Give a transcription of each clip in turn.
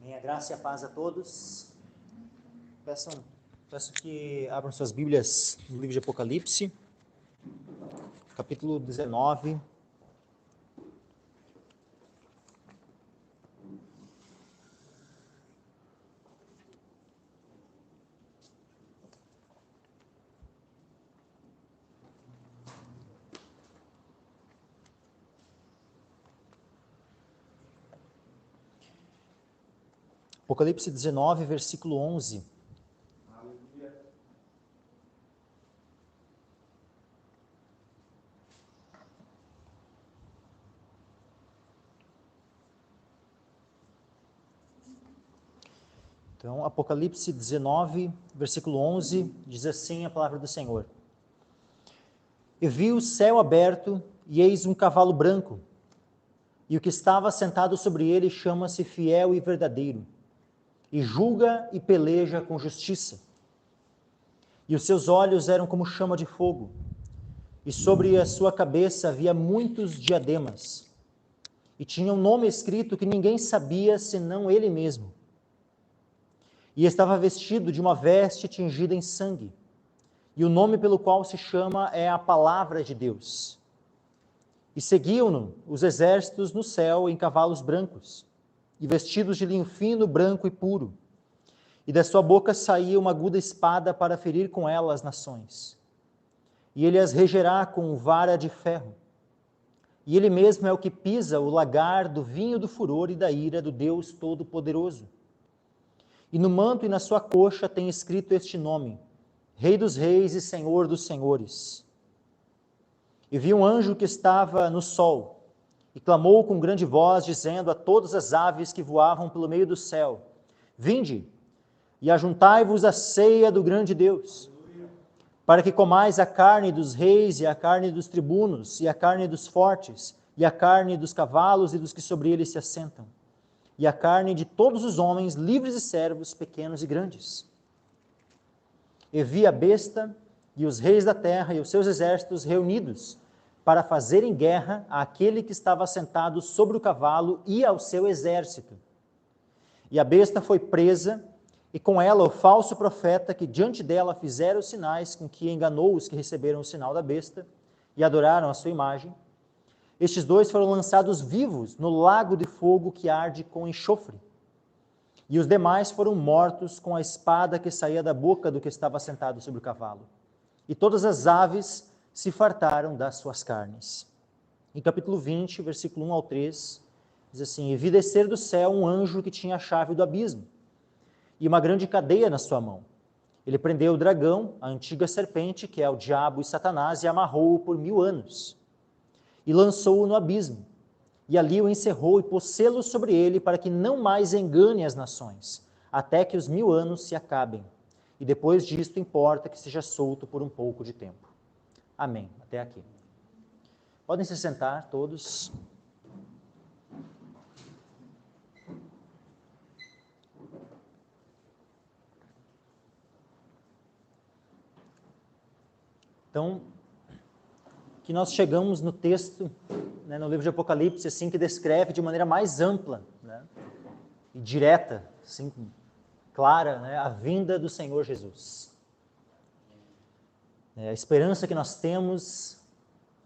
Amém. A graça e a paz a todos. Peço que abram suas Bíblias no livro de Apocalipse, capítulo 19. Apocalipse 19, versículo 11. Aleluia. Então, Apocalipse 19, versículo 11, diz assim a palavra do Senhor. E vi o céu aberto, e eis um cavalo branco, e o que estava sentado sobre ele chama-se Fiel e Verdadeiro, e julga e peleja com justiça. E os seus olhos eram como chama de fogo, e sobre a sua cabeça havia muitos diademas, e tinha um nome escrito que ninguém sabia senão ele mesmo. E estava vestido de uma veste tingida em sangue, e o nome pelo qual se chama é a Palavra de Deus. E seguiam-no os exércitos no céu em cavalos brancos, e vestidos de linho fino, branco e puro. E da sua boca saía uma aguda espada para ferir com ela as nações. E ele as regerá com vara de ferro. E ele mesmo é o que pisa o lagar do vinho do furor e da ira do Deus Todo-Poderoso. E no manto e na sua coxa tem escrito este nome: Rei dos Reis e Senhor dos Senhores. E vi um anjo que estava no sol, e clamou com grande voz, dizendo a todas as aves que voavam pelo meio do céu: Vinde, e ajuntai-vos à ceia do grande Deus, para que comais a carne dos reis, e a carne dos tribunos, e a carne dos fortes, e a carne dos cavalos e dos que sobre eles se assentam, e a carne de todos os homens, livres e servos, pequenos e grandes. E vi a besta e os reis da terra e os seus exércitos reunidos para fazerem guerra àquele que estava sentado sobre o cavalo e ao seu exército. E a besta foi presa, e com ela o falso profeta que diante dela fizera os sinais com que enganou os que receberam o sinal da besta e adoraram a sua imagem. Estes dois foram lançados vivos no lago de fogo que arde com enxofre. E os demais foram mortos com a espada que saía da boca do que estava sentado sobre o cavalo. E todas as aves se fartaram das suas carnes. Em capítulo 20, versículo 1 ao 3, diz assim: E vi descer do céu um anjo que tinha a chave do abismo, e uma grande cadeia na sua mão. Ele prendeu o dragão, a antiga serpente, que é o diabo e Satanás, e amarrou-o por 1000 anos. E lançou-o no abismo, e ali o encerrou e pôs selo sobre ele, para que não mais engane as nações, até que os 1000 anos se acabem. E depois disto importa que seja solto por um pouco de tempo. Amém. Até aqui. Podem se sentar todos. Então, que nós chegamos no texto, no livro de Apocalipse, assim, que descreve de maneira mais ampla, e direta, assim, clara, a vinda do Senhor Jesus. A esperança que nós temos,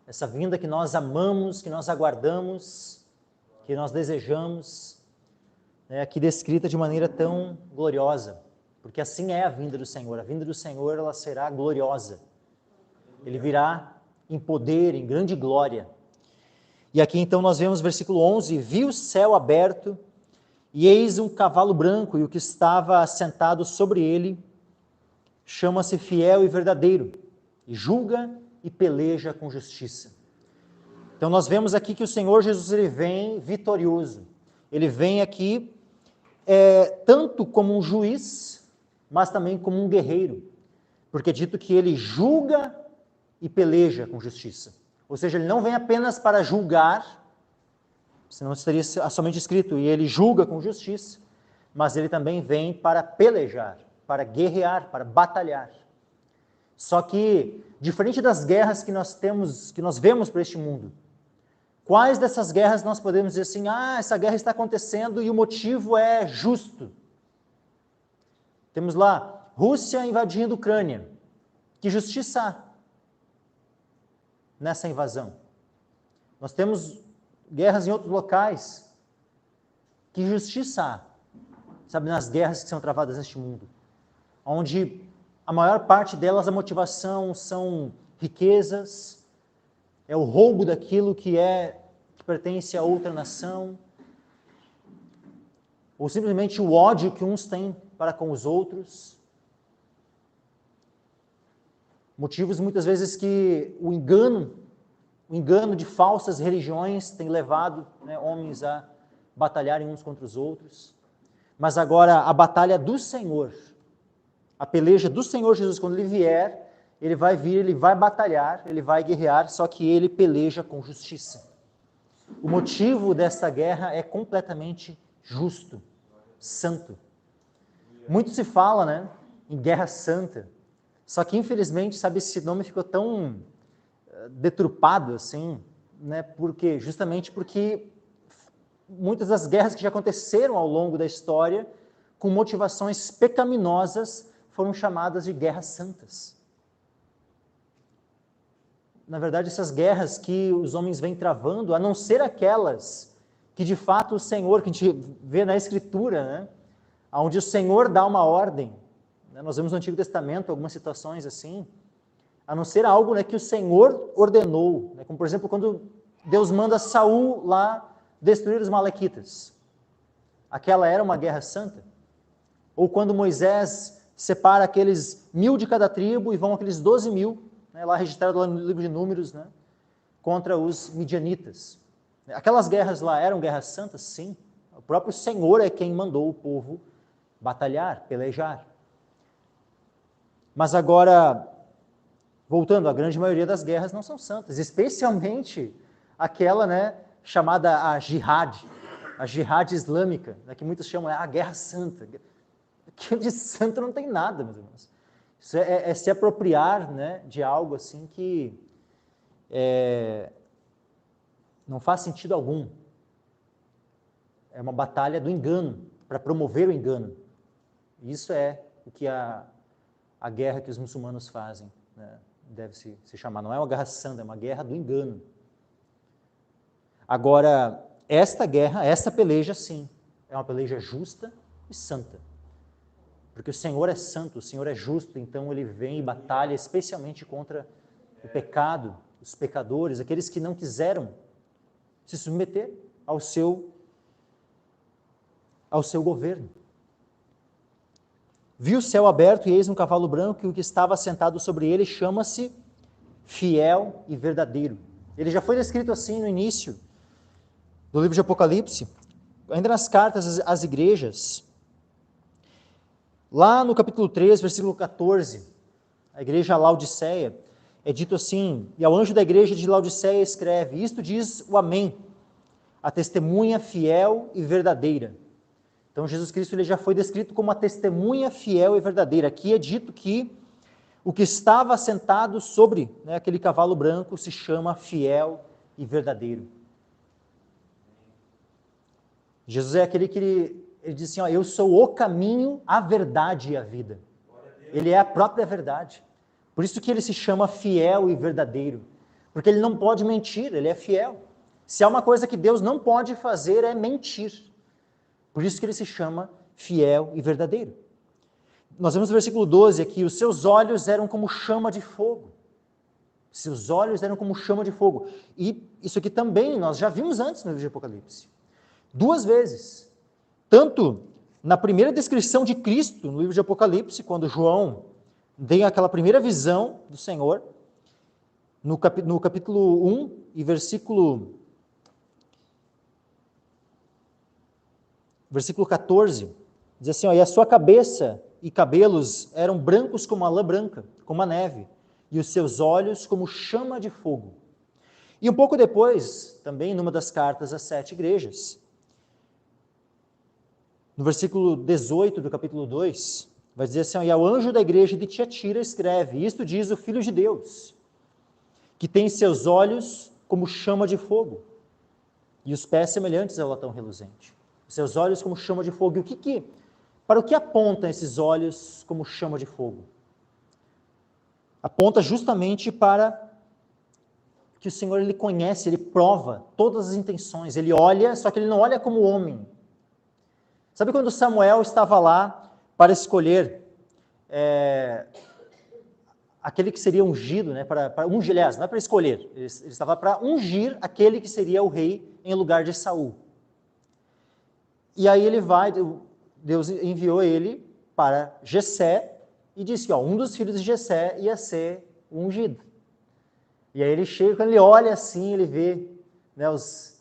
essa vinda que nós amamos, que nós aguardamos, que nós desejamos, aqui descrita de maneira tão gloriosa, porque assim é a vinda do Senhor. A vinda do Senhor, ela será gloriosa. Ele virá em poder, em grande glória. E aqui então nós vemos versículo 11: Vi o céu aberto, e eis um cavalo branco, e o que estava sentado sobre ele chama-se Fiel e Verdadeiro, e julga e peleja com justiça. Então nós vemos aqui que o Senhor Jesus, ele vem vitorioso. Ele vem aqui tanto como um juiz, mas também como um guerreiro, porque é dito que ele julga e peleja com justiça. Ou seja, ele não vem apenas para julgar, senão estaria somente escrito, e ele julga com justiça, mas ele também vem para pelejar, para guerrear, para batalhar. Só que, diferente das guerras que nós vemos por este mundo, Quais dessas guerras nós podemos dizer assim, essa guerra está acontecendo e o motivo é justo? Temos lá, Rússia invadindo Ucrânia. Que justiça há nessa invasão? Nós temos guerras em outros locais. Que justiça há, sabe, nas guerras que são travadas neste mundo? Onde a maior parte delas, a motivação são riquezas, é o roubo daquilo que pertence a outra nação, ou simplesmente o ódio que uns têm para com os outros. Motivos muitas vezes que o engano de falsas religiões tem levado, né, homens a batalharem uns contra os outros. Mas agora a batalha do Senhor, a peleja do Senhor Jesus, quando Ele vier, Ele vai vir, Ele vai batalhar, Ele vai guerrear, só que Ele peleja com justiça. O motivo dessa guerra é completamente justo, santo. Muito se fala, né, em guerra santa, só que infelizmente, sabe, esse nome ficou tão deturpado assim, né, justamente porque muitas das guerras que já aconteceram ao longo da história, com motivações pecaminosas, foram chamadas de guerras santas. Na verdade, essas guerras que os homens vêm travando, a não ser aquelas que de fato o Senhor, que a gente vê na Escritura, né, onde o Senhor dá uma ordem, né, nós vemos no Antigo Testamento algumas situações assim, a não ser algo, né, que o Senhor ordenou, né, como por exemplo quando Deus manda Saul lá destruir os malequitas. Aquela era uma guerra santa. Ou quando Moisés separa aqueles 1000 de cada tribo e vão aqueles 12.000, né, lá registrado lá no livro de Números, né, contra os midianitas. Aquelas guerras lá eram guerras santas? Sim. O próprio Senhor é quem mandou o povo batalhar, pelejar. Mas agora, voltando, a grande maioria das guerras não são santas, especialmente aquela, né, chamada a jihad islâmica, né, que muitos chamam a guerra santa. Aquilo de santo não tem nada, meus irmãos. Isso é se apropriar, né, de algo assim que não faz sentido algum. É uma batalha do engano, para promover o engano. Isso é o que a guerra que os muçulmanos fazem, né, deve se chamar. Não é uma guerra santa, é uma guerra do engano. Agora, esta guerra, essa peleja, sim, é uma peleja justa e santa. Porque o Senhor é santo, o Senhor é justo, então Ele vem e batalha especialmente contra o pecado, os pecadores, aqueles que não quiseram se submeter ao seu governo. Viu o céu aberto e eis um cavalo branco, e o que estava sentado sobre ele chama-se Fiel e Verdadeiro. Ele já foi descrito assim no início do livro de Apocalipse, ainda nas cartas às igrejas. Lá no capítulo 3, versículo 14, a igreja Laodiceia, é dito assim: e ao anjo da igreja de Laodiceia escreve, isto diz o Amém, a testemunha fiel e verdadeira. Então Jesus Cristo ele já foi descrito como uma testemunha fiel e verdadeira. Aqui é dito que o que estava sentado sobre, né, aquele cavalo branco se chama fiel e verdadeiro. Jesus é aquele que ele diz assim, eu sou o caminho, a verdade e a vida. Ele é a própria verdade. Por isso que ele se chama fiel e verdadeiro. Porque ele não pode mentir, ele é fiel. Se há uma coisa que Deus não pode fazer é mentir. Por isso que ele se chama fiel e verdadeiro. Nós vemos no versículo 12 aqui, os seus olhos eram como chama de fogo. Seus olhos eram como chama de fogo. E isso aqui também nós já vimos antes no livro de Apocalipse. 2 vezes. Tanto na primeira descrição de Cristo, no livro de Apocalipse, quando João tem aquela primeira visão do Senhor, no capítulo 1 e versículo 14, diz assim, e a sua cabeça e cabelos eram brancos como a lã branca, como a neve, e os seus olhos como chama de fogo. E um pouco depois, também numa das cartas às 7 igrejas, no versículo 18 do capítulo 2, vai dizer assim, e ao anjo da igreja de Tiatira escreve, isto diz o Filho de Deus, que tem seus olhos como chama de fogo, e os pés semelhantes ao latão reluzente. Os seus olhos como chama de fogo. E para o que apontam esses olhos como chama de fogo? Aponta justamente para que o Senhor, ele conhece, ele prova todas as intenções, ele olha, só que ele não olha como homem. Sabe quando Samuel estava lá para escolher aquele que seria ungido, né, para ungir, aliás, não é para escolher, ele estava para ungir aquele que seria o rei em lugar de Saul. E aí Deus enviou ele para Jessé e disse que um dos filhos de Jessé ia ser o ungido. E aí ele chega, quando ele olha assim, ele vê, né, os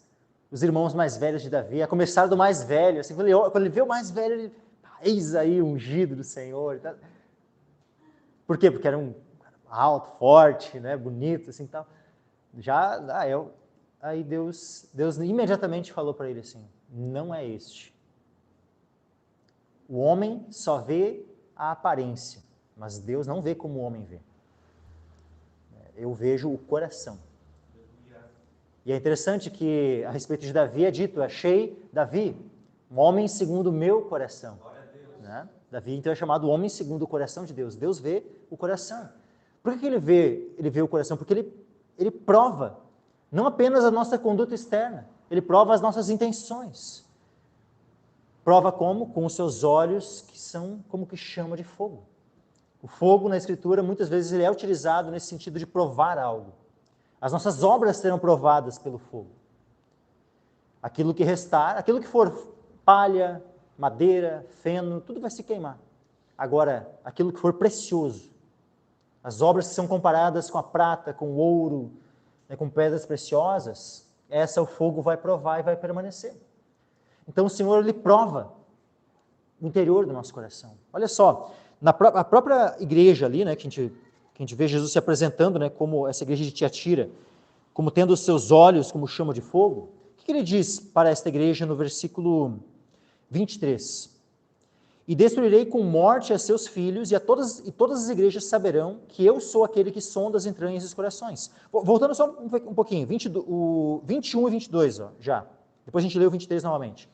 irmãos mais velhos de Davi, a começar do mais velho, assim, quando ele vê o mais velho, ele, eis aí o ungido do Senhor. Tá? Por quê? Porque era um alto, forte, né, bonito, assim, tal. Aí Deus imediatamente falou para ele assim, não é este. O homem só vê a aparência, mas Deus não vê como o homem vê. Eu vejo o coração. E é interessante que a respeito de Davi é dito, achei Davi, um homem segundo o meu coração. Né? Davi então é chamado homem segundo o coração de Deus. Deus vê o coração. Por que ele vê o coração? Porque ele prova não apenas a nossa conduta externa, ele prova as nossas intenções. Prova como? Com os seus olhos, que são como que chama de fogo. O fogo na Escritura, muitas vezes, ele é utilizado nesse sentido de provar algo. As nossas obras serão provadas pelo fogo. Aquilo que restar, aquilo que for palha, madeira, feno, tudo vai se queimar. Agora, aquilo que for precioso, as obras que são comparadas com a prata, com o ouro, né, com pedras preciosas, o fogo vai provar e vai permanecer. Então o Senhor, ele prova o interior do nosso coração. Olha só, a própria igreja ali, né, que a gente vê Jesus se apresentando, né, como essa igreja de Tiatira, como tendo os seus olhos como chama de fogo, o que ele diz para esta igreja no versículo 23? E destruirei com morte a seus filhos, e todas as igrejas saberão que eu sou aquele que sonda as entranhas e os corações. Voltando só um pouquinho, 21 e 22, já. Depois a gente lê o 23 novamente.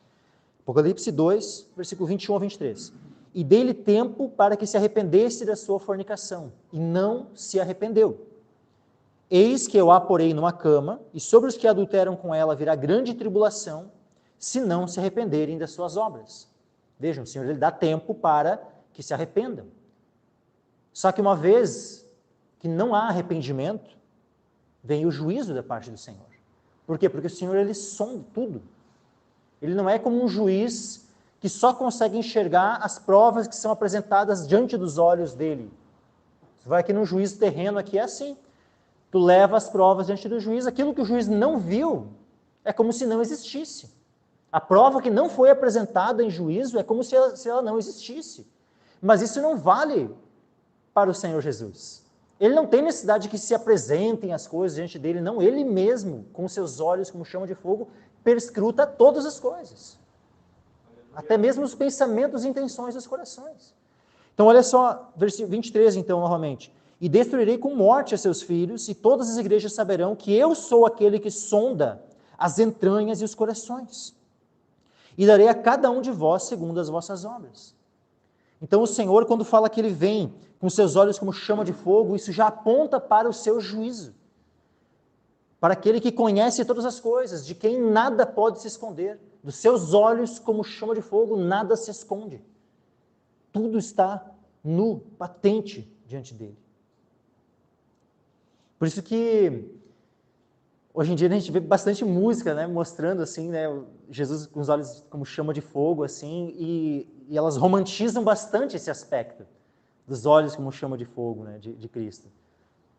Apocalipse 2, versículo 21 a 23. E dei-lhe tempo para que se arrependesse da sua fornicação, e não se arrependeu. Eis que eu a porei numa cama, e sobre os que adulteram com ela virá grande tribulação, se não se arrependerem das suas obras. Vejam, o Senhor, ele dá tempo para que se arrependam. Só que uma vez que não há arrependimento, vem o juízo da parte do Senhor. Por quê? Porque o Senhor, ele sonda tudo. Ele não é como um juiz que só consegue enxergar as provas que são apresentadas diante dos olhos dele. Você vai aqui num juízo terreno, aqui é assim. Tu leva as provas diante do juiz, aquilo que o juiz não viu é como se não existisse. A prova que não foi apresentada em juízo é como se ela não existisse. Mas isso não vale para o Senhor Jesus. Ele não tem necessidade de que se apresentem as coisas diante dele, não. Ele mesmo, com seus olhos como chama de fogo, perscruta todas as coisas. Até mesmo os pensamentos e intenções dos corações. Então, olha só, versículo 23, então, novamente. E destruirei com morte a seus filhos, e todas as igrejas saberão que eu sou aquele que sonda as entranhas e os corações. E darei a cada um de vós segundo as vossas obras. Então o Senhor, quando fala que ele vem com seus olhos como chama de fogo, isso já aponta para o seu juízo. Para aquele que conhece todas as coisas, de quem nada pode se esconder. Dos seus olhos como chama de fogo, nada se esconde. Tudo está nu, patente diante dele. Por isso que hoje em dia a gente vê bastante música, né, mostrando assim, né, Jesus com os olhos como chama de fogo, assim, e elas romantizam bastante esse aspecto dos olhos como chama de fogo, né, de Cristo.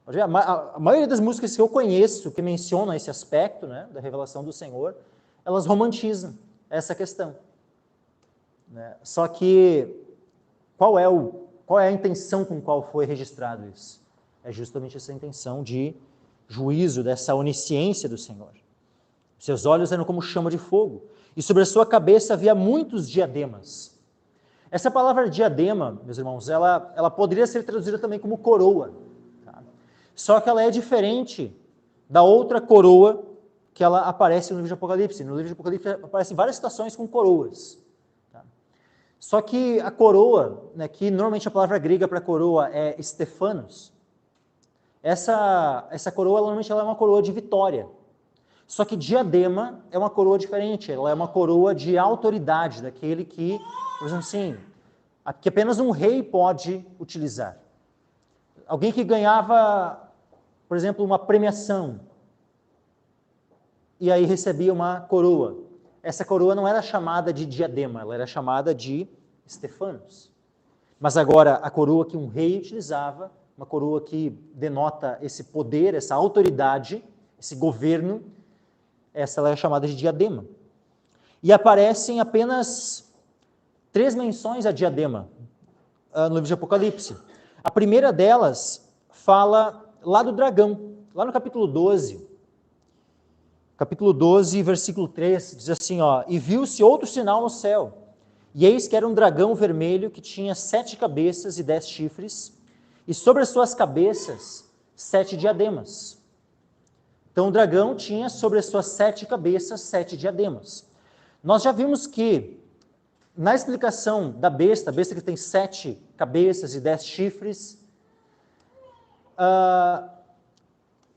A maioria das músicas que eu conheço que mencionam esse aspecto, né, da revelação do Senhor, elas romantizam essa questão. Né? Só que qual é a intenção com qual foi registrado isso? É justamente essa intenção de juízo, dessa onisciência do Senhor. Seus olhos eram como chama de fogo, e sobre a sua cabeça havia muitos diademas. Essa palavra diadema, meus irmãos, ela poderia ser traduzida também como coroa. Tá? Só que ela é diferente da outra coroa que ela aparece no livro de Apocalipse. No livro de Apocalipse aparecem várias situações com coroas. Tá? Só que a coroa, né, que normalmente a palavra grega para coroa é Stephanos, essa coroa, normalmente ela é uma coroa de vitória. Só que diadema é uma coroa diferente, ela é uma coroa de autoridade, daquele que, por exemplo assim, que apenas um rei pode utilizar. Alguém que ganhava, por exemplo, uma premiação, e aí recebia uma coroa. Essa coroa não era chamada de diadema, ela era chamada de Stephanos. Mas agora, a coroa que um rei utilizava, uma coroa que denota esse poder, essa autoridade, esse governo, essa ela é chamada de diadema. E aparecem apenas 3 menções a diadema no livro de Apocalipse. A primeira delas fala lá do dragão, lá no capítulo 12. Capítulo 12, versículo 3, diz assim, ó, e viu-se outro sinal no céu, e eis que era um dragão vermelho que tinha 7 cabeças e 10 chifres, e sobre as suas cabeças 7 diademas. Então o dragão tinha sobre as suas 7 cabeças 7 diademas. Nós já vimos que na explicação da besta, a besta que tem 7 cabeças e 10 chifres,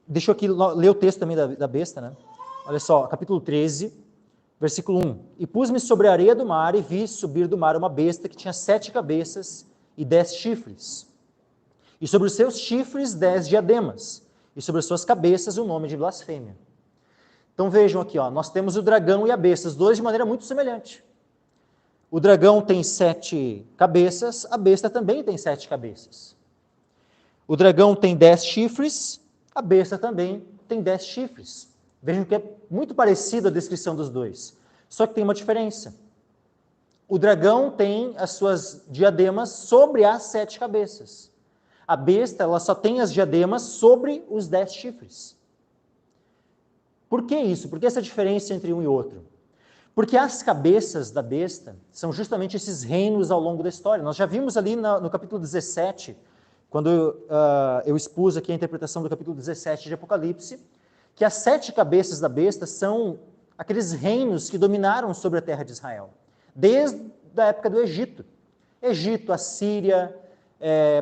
deixa eu aqui ler o texto também da besta, né? Olha só, capítulo 13, versículo 1. E pus-me sobre a areia do mar e vi subir do mar uma besta que tinha 7 cabeças e 10 chifres. E sobre os seus chifres 10 diademas. E sobre as suas cabeças o nome de blasfêmia. Então vejam aqui, ó, nós temos o dragão e a besta, os dois de maneira muito semelhante. O dragão tem 7 cabeças, a besta também tem 7 cabeças. O dragão tem 10 chifres, a besta também tem 10 chifres. Vejam que é muito parecida a descrição dos dois, só que tem uma diferença. O dragão tem as suas diademas sobre as 7 cabeças. A besta, ela só tem as diademas sobre os 10 chifres. Por que isso? Por que essa diferença entre um e outro? Porque as cabeças da besta são justamente esses reinos ao longo da história. Nós já vimos ali no capítulo 17, quando eu expus aqui a interpretação do capítulo 17 de Apocalipse, que as 7 cabeças da besta são aqueles reinos que dominaram sobre a terra de Israel, desde a época do Egito. Egito, Assíria,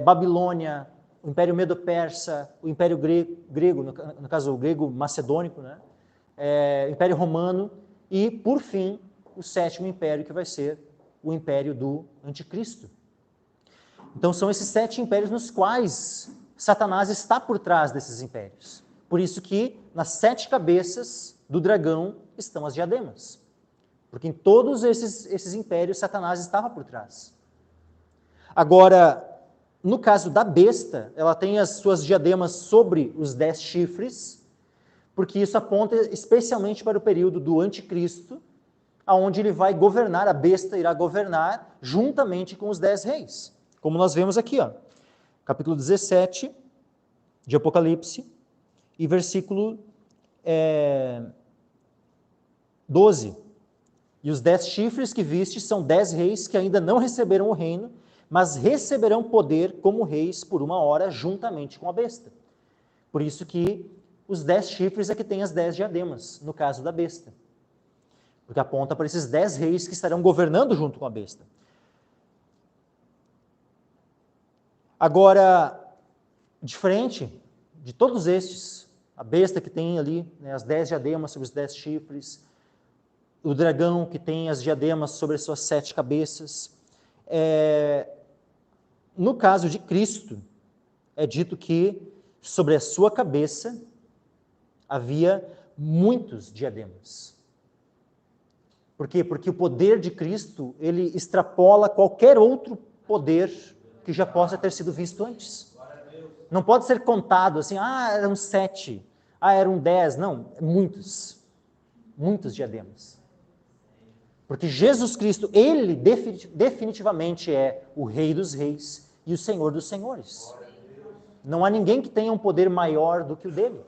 Babilônia, o Império Medo-Persa, o Império Grego, no caso o grego macedônico, né? O Império Romano e, por fim, o 7º império, que vai ser o Império do Anticristo. Então são esses 7 impérios nos quais Satanás está por trás desses impérios. Por isso que nas 7 cabeças do dragão estão as diademas. Porque em todos esses impérios Satanás estava por trás. Agora, no caso da besta, ela tem as suas diademas sobre os 10 chifres, porque isso aponta especialmente para o período do anticristo, onde ele vai governar, a besta irá governar juntamente com os 10 reis. Como nós vemos aqui, ó, capítulo 17 de Apocalipse, e versículo 12. E os 10 chifres que viste são 10 reis que ainda não receberam o reino, mas receberão poder como reis por 1 hora juntamente com a besta. Por isso que os 10 chifres é que tem as 10 diademas, no caso da besta. Porque aponta para esses 10 reis que estarão governando junto com a besta. Agora, diferente de todos estes, a besta que tem ali, né, as 10 diademas sobre os 10 chifres, o dragão que tem as diademas sobre as suas 7 cabeças. No caso de Cristo, é dito que sobre a sua cabeça havia muitos diademas. Por quê? Porque o poder de Cristo, ele extrapola qualquer outro poder que já possa ter sido visto antes. Não pode ser contado assim, eram 7, eram 10, não, muitos diademas. Porque Jesus Cristo, ele definitivamente é o Rei dos Reis e o Senhor dos Senhores. Não há ninguém que tenha um poder maior do que o dele.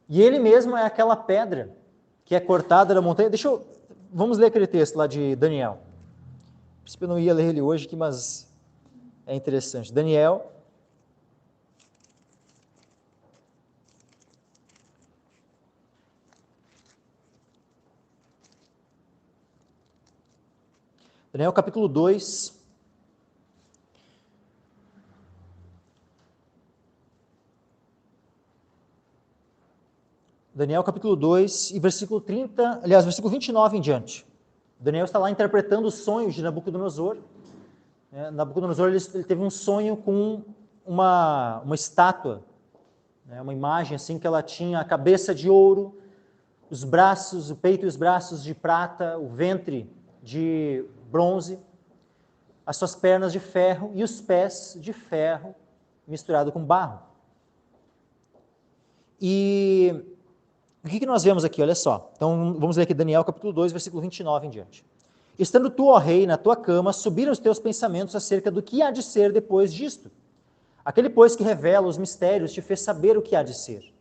E ele mesmo é aquela pedra que é cortada da montanha. Vamos ler aquele texto lá de Daniel. A princípio eu não ia ler ele hoje, mas é interessante. Daniel, Daniel capítulo 2. Daniel capítulo 2 e versículo 30, aliás, versículo 29 em diante. Daniel está lá interpretando os sonhos de Nabucodonosor. Nabucodonosor ele teve um sonho com uma estátua, uma imagem assim que ela tinha a cabeça de ouro, os braços, o peito e os braços de prata, o ventre de bronze, as suas pernas de ferro e os pés de ferro misturado com barro. E o que nós vemos aqui? Olha só. Então, vamos ler aqui Daniel capítulo 2, versículo 29 em diante. Estando tu, ó rei, na tua cama, subiram os teus pensamentos acerca do que há de ser depois disto. Aquele, pois, que revela os mistérios, te fez saber o que há de ser.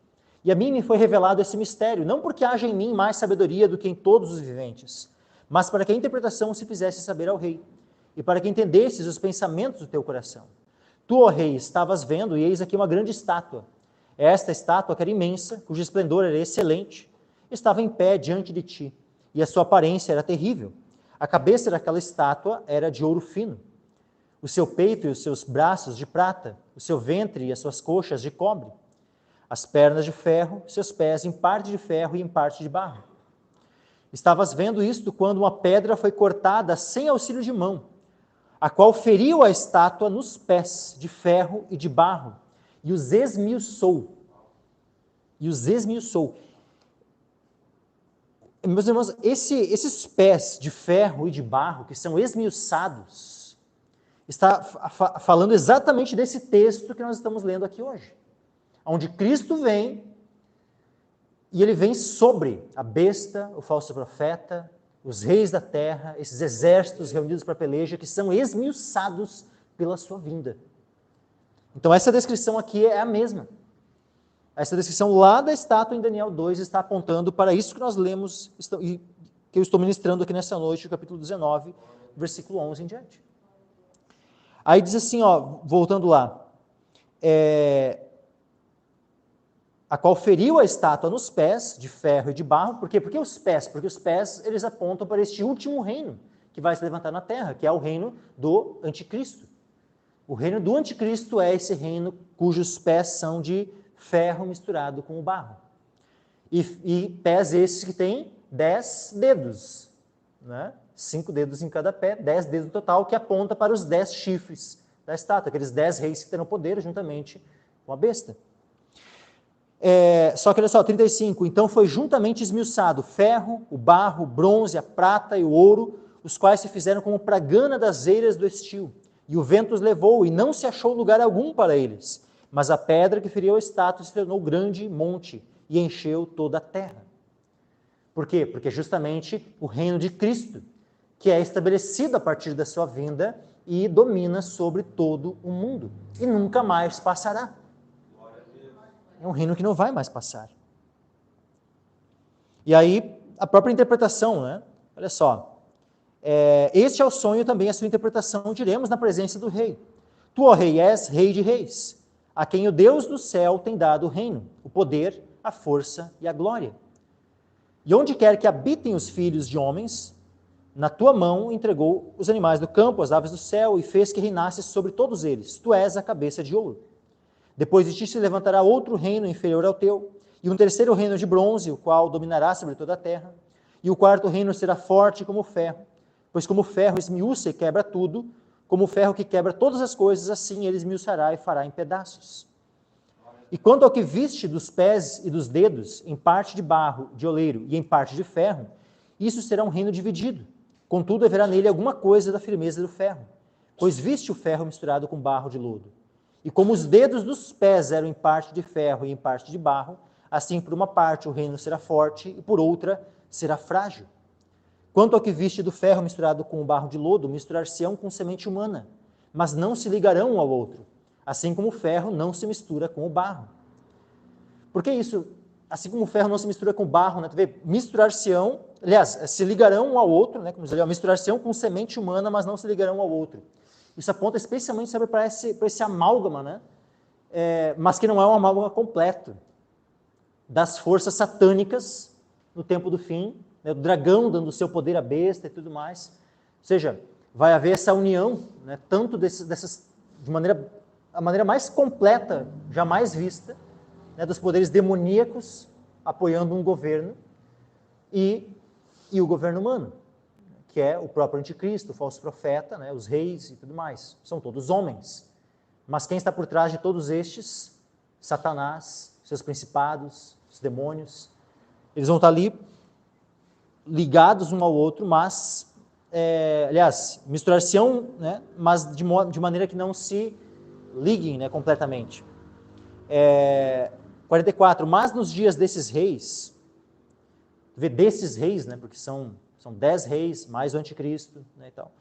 E a mim me foi revelado esse mistério, não porque haja em mim mais sabedoria do que em todos os viventes, mas para que a interpretação se fizesse saber ao rei, e para que entendesses os pensamentos do teu coração. Tu, ó rei, estavas vendo, e eis aqui uma grande estátua. Esta estátua, que era imensa, cujo esplendor era excelente, estava em pé diante de ti, e a sua aparência era terrível. A cabeça daquela estátua era de ouro fino, o seu peito e os seus braços de prata, o seu ventre e as suas coxas de cobre, as pernas de ferro, seus pés em parte de ferro e em parte de barro. Estavas vendo isto quando uma pedra foi cortada sem auxílio de mão, a qual feriu a estátua nos pés de ferro e de barro, e os esmiuçou. Meus irmãos, esses pés de ferro e de barro, que são esmiuçados, está falando exatamente desse texto que nós estamos lendo aqui hoje. Onde Cristo vem, e ele vem sobre a besta, o falso profeta, os reis da terra, esses exércitos reunidos para a peleja, que são esmiuçados pela sua vinda. Então essa descrição aqui é a mesma. Essa descrição lá da estátua em Daniel 2 está apontando para isso que nós lemos, e que eu estou ministrando aqui nessa noite, o capítulo 19, versículo 11 em diante. Aí diz assim, voltando lá, a qual feriu a estátua nos pés, de ferro e de barro. Por quê? Por que os pés? Porque os pés, eles apontam para este último reino que vai se levantar na terra, que é o reino do anticristo. O reino do anticristo é esse reino cujos pés são de ferro misturado com o barro. E pés esses que têm 10 dedos, 5 dedos em cada pé, 10 dedos no total, que aponta para os 10 chifres da estátua, aqueles 10 reis que terão poder juntamente com a besta. Só que olha só, 35, então foi juntamente esmiuçado ferro, o barro, o bronze, a prata e o ouro, os quais se fizeram como pragana das eiras do estio. E o vento os levou, e não se achou lugar algum para eles. Mas a pedra que feriu a estátua se tornou grande monte, e encheu toda a terra. Por quê? Porque justamente o reino de Cristo, que é estabelecido a partir da sua vinda, e domina sobre todo o mundo, e nunca mais passará. É um reino que não vai mais passar. E aí, a própria interpretação, olha só. Este é o sonho também, a sua interpretação, diremos na presença do rei. Tu, ó rei, és rei de reis, a quem o Deus do céu tem dado o reino, o poder, a força e a glória. E onde quer que habitem os filhos de homens, na tua mão entregou os animais do campo, as aves do céu, e fez que reinasses sobre todos eles. Tu és a cabeça de ouro. Depois de ti se levantará outro reino inferior ao teu, e um terceiro reino de bronze, o qual dominará sobre toda a terra. E o quarto reino será forte como o ferro, pois como o ferro esmiuça e quebra tudo, como o ferro que quebra todas as coisas, assim ele esmiuçará e fará em pedaços. E quanto ao que viste dos pés e dos dedos, em parte de barro, de oleiro e em parte de ferro, isso será um reino dividido. Contudo, haverá nele alguma coisa da firmeza do ferro, pois viste o ferro misturado com barro de lodo. E como os dedos dos pés eram em parte de ferro e em parte de barro, assim por uma parte o reino será forte e por outra será frágil. Quanto ao que viste do ferro misturado com o barro de lodo, misturar-se-ão com semente humana, mas não se ligarão um ao outro, assim como o ferro não se mistura com o barro. Por que isso? Assim como o ferro não se mistura com o barro, misturar-se-ão, aliás, se ligarão um ao outro, como diz, misturar-se-ão com semente humana, mas não se ligarão um ao outro. Isso aponta especialmente para esse amálgama, mas que não é um amálgama completo, das forças satânicas no tempo do fim, o dragão dando o seu poder à besta e tudo mais. Ou seja, vai haver essa união, né, tanto a maneira mais completa jamais vista, né, dos poderes demoníacos apoiando um governo e o governo humano, que é o próprio anticristo, o falso profeta, né, os reis e tudo mais. São todos homens. Mas quem está por trás de todos estes? Satanás, seus principados, os demônios. Eles vão estar ali ligados um ao outro, mas, aliás, misturar-se-ão, né, mas de maneira que não se liguem, né, completamente. 44, mas nos dias desses reis, desses reis, né, porque são 10 reis, mais o anticristo, né, e tal.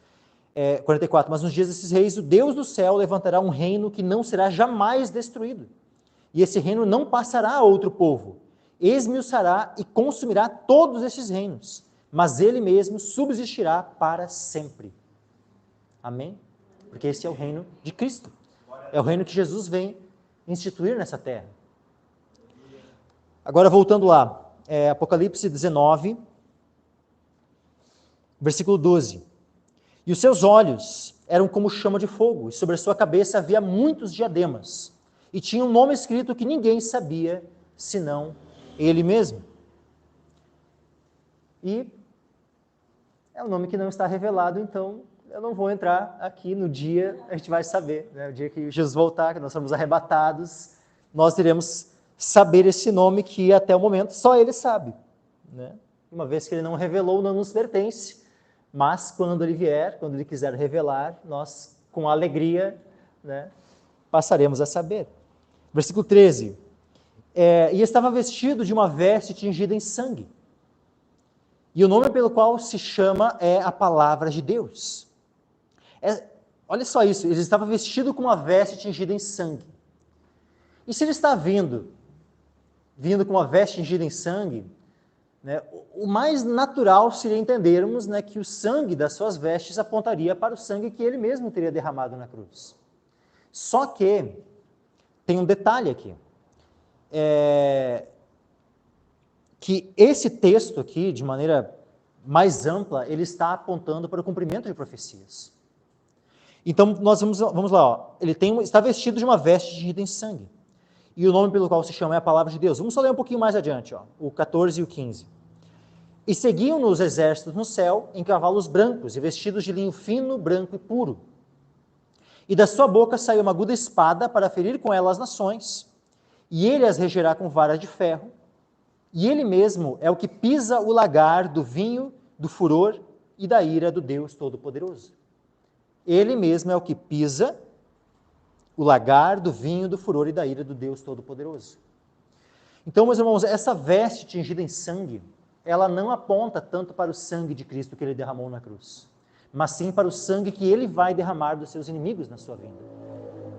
44, mas nos dias desses reis, o Deus do céu levantará um reino que não será jamais destruído. E esse reino não passará a outro povo. Esmiuçará e consumirá todos esses reinos, mas ele mesmo subsistirá para sempre. Amém? Porque esse é o reino de Cristo. É o reino que Jesus vem instituir nessa terra. Agora, voltando lá, Apocalipse 19, versículo 12. E os seus olhos eram como chama de fogo, e sobre a sua cabeça havia muitos diademas, e tinha um nome escrito que ninguém sabia, senão ele mesmo. E é um nome que não está revelado, então eu não vou entrar aqui no dia, a gente vai saber, né? O dia que Jesus voltar, que nós somos arrebatados, nós iremos saber esse nome que até o momento só ele sabe, né? Uma vez que ele não revelou, não nos pertence, mas quando ele vier, quando ele quiser revelar, nós, com alegria, né, passaremos a saber. Versículo 13. E estava vestido de uma veste tingida em sangue. E o nome pelo qual se chama é a palavra de Deus. Olha só isso, ele estava vestido com uma veste tingida em sangue. E se ele está vindo com uma veste tingida em sangue, né, o mais natural seria entendermos, né, que o sangue das suas vestes apontaria para o sangue que ele mesmo teria derramado na cruz. Só que tem um detalhe aqui. Que esse texto aqui, de maneira mais ampla, ele está apontando para o cumprimento de profecias. Então, nós vamos lá. Ó. Ele está vestido de uma veste tingida em sangue. E o nome pelo qual se chama é a palavra de Deus. Vamos só ler um pouquinho mais adiante, ó, o 14 e o 15. E seguiam-no os exércitos no céu em cavalos brancos e vestidos de linho fino, branco e puro. E da sua boca saiu uma aguda espada para ferir com ela as nações, e ele as regerá com vara de ferro, e ele mesmo é o que pisa o lagar do vinho, do furor e da ira do Deus Todo-Poderoso. Ele mesmo é o que pisa o lagar do vinho, do furor e da ira do Deus Todo-Poderoso. Então, meus irmãos, essa veste tingida em sangue, ela não aponta tanto para o sangue de Cristo que ele derramou na cruz, mas sim para o sangue que ele vai derramar dos seus inimigos na sua vinda.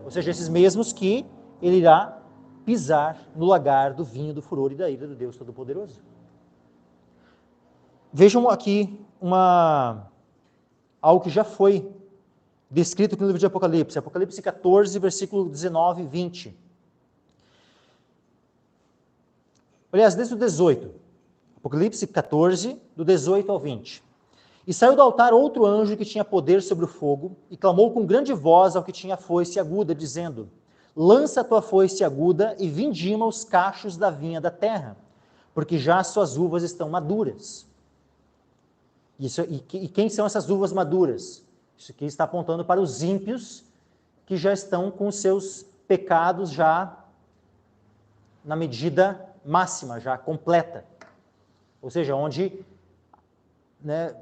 Ou seja, esses mesmos que ele irá pisar no lagar do vinho, do furor e da ira do Deus Todo-Poderoso. Vejam aqui algo que já foi descrito no livro de Apocalipse, Apocalipse 14, versículo 19 e 20. Aliás, desde o 18, Apocalipse 14, do 18 ao 20. E saiu do altar outro anjo que tinha poder sobre o fogo, e clamou com grande voz ao que tinha foice aguda, dizendo: lança a tua foice aguda e vindima os cachos da vinha da terra, porque já as suas uvas estão maduras. E quem são essas uvas maduras? Isso aqui está apontando para os ímpios que já estão com os seus pecados já na medida máxima, já completa. Ou seja, onde, né,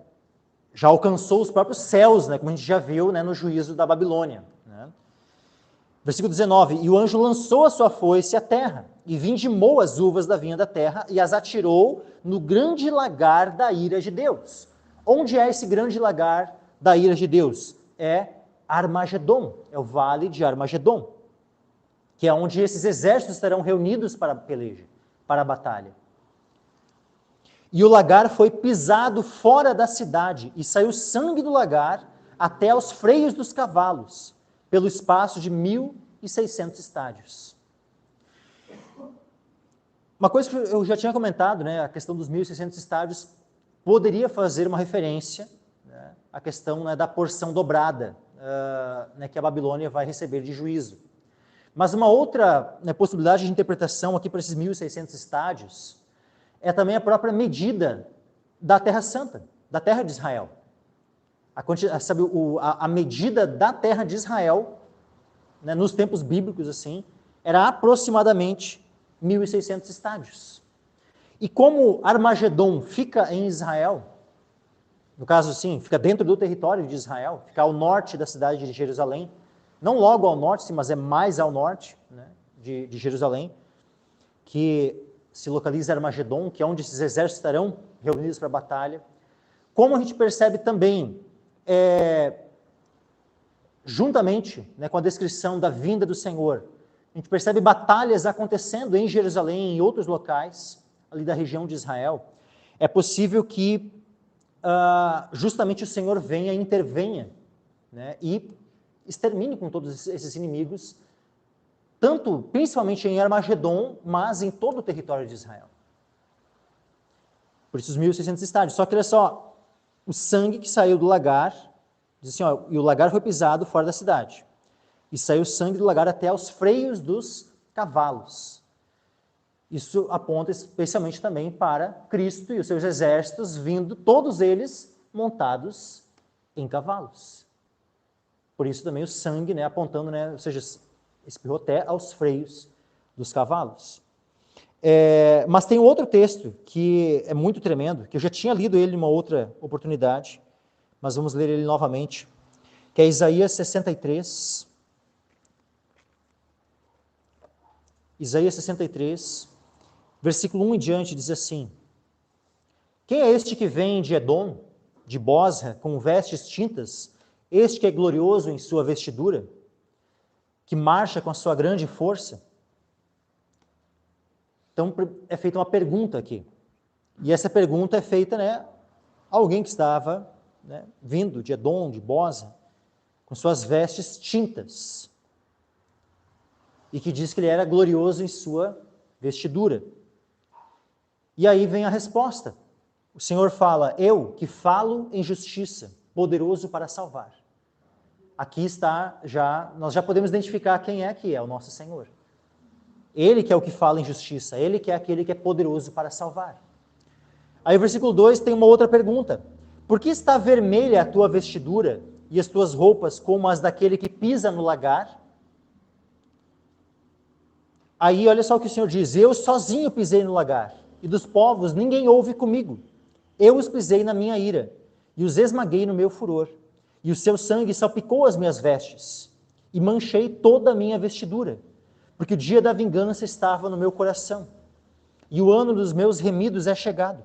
já alcançou os próprios céus, né, como a gente já viu, né, no juízo da Babilônia. Né? Versículo 19, e o anjo lançou a sua foice à terra, e vindimou as uvas da vinha da terra, e as atirou no grande lagar da ira de Deus. Onde é esse grande lagar da ira de Deus? É Armagedon, é o vale de Armagedon, que é onde esses exércitos estarão reunidos para a peleja, para a batalha. E o lagar foi pisado fora da cidade, e saiu sangue do lagar até aos freios dos cavalos, pelo espaço de 1.600 estádios. Uma coisa que eu já tinha comentado, né, a questão dos 1.600 estádios, poderia fazer uma referência, né, a questão, né, da porção dobrada, né, que a Babilônia vai receber de juízo. Mas uma outra, né, possibilidade de interpretação aqui para esses 1.600 estádios é também a própria medida da Terra Santa, da Terra de Israel. A medida da Terra de Israel, né, nos tempos bíblicos, assim, era aproximadamente 1.600 estádios. E como Armagedon fica em Israel, no caso, sim, fica dentro do território de Israel, fica ao norte da cidade de Jerusalém, não logo ao norte, sim, mas é mais ao norte, né, de Jerusalém, que se localiza Armagedon, que é onde esses exércitos estarão reunidos para a batalha. Como a gente percebe também, juntamente, né, com a descrição da vinda do Senhor, a gente percebe batalhas acontecendo em Jerusalém e em outros locais, ali da região de Israel. É possível que justamente o Senhor venha e intervenha, né, e extermine com todos esses inimigos, principalmente em Armagedon, mas em todo o território de Israel. Por isso os 1.600 estádios. Só que olha só, o sangue que saiu do lagar, diz assim, ó, e o lagar foi pisado fora da cidade, e saiu sangue do lagar até aos freios dos cavalos. Isso aponta especialmente também para Cristo e os seus exércitos vindo, todos eles montados em cavalos. Por isso também o sangue, né, apontando, né, ou seja, espirrou até aos freios dos cavalos. Mas tem outro texto que é muito tremendo, que eu já tinha lido ele em uma outra oportunidade, mas vamos ler ele novamente, que é Isaías 63. Isaías 63, versículo 1 em diante, diz assim: Quem é este que vem de Edom, de Bosra, com vestes tintas, este que é glorioso em sua vestidura, que marcha com a sua grande força? Então, é feita uma pergunta aqui. E essa pergunta é feita, né, a alguém que estava, né, vindo de Edom, de Bosra, com suas vestes tintas, e que diz que ele era glorioso em sua vestidura. E aí vem a resposta. O Senhor fala: eu que falo em justiça, poderoso para salvar. Aqui está, nós já podemos identificar quem é que é o nosso Senhor. Ele que é o que fala em justiça, ele que é aquele que é poderoso para salvar. Aí o versículo 2 tem uma outra pergunta: por que está vermelha a tua vestidura e as tuas roupas como as daquele que pisa no lagar? Aí olha só o que o Senhor diz: eu sozinho pisei no lagar, e dos povos ninguém houve comigo. Eu os pisei na minha ira, e os esmaguei no meu furor, e o seu sangue salpicou as minhas vestes, e manchei toda a minha vestidura, porque o dia da vingança estava no meu coração, e o ano dos meus remidos é chegado.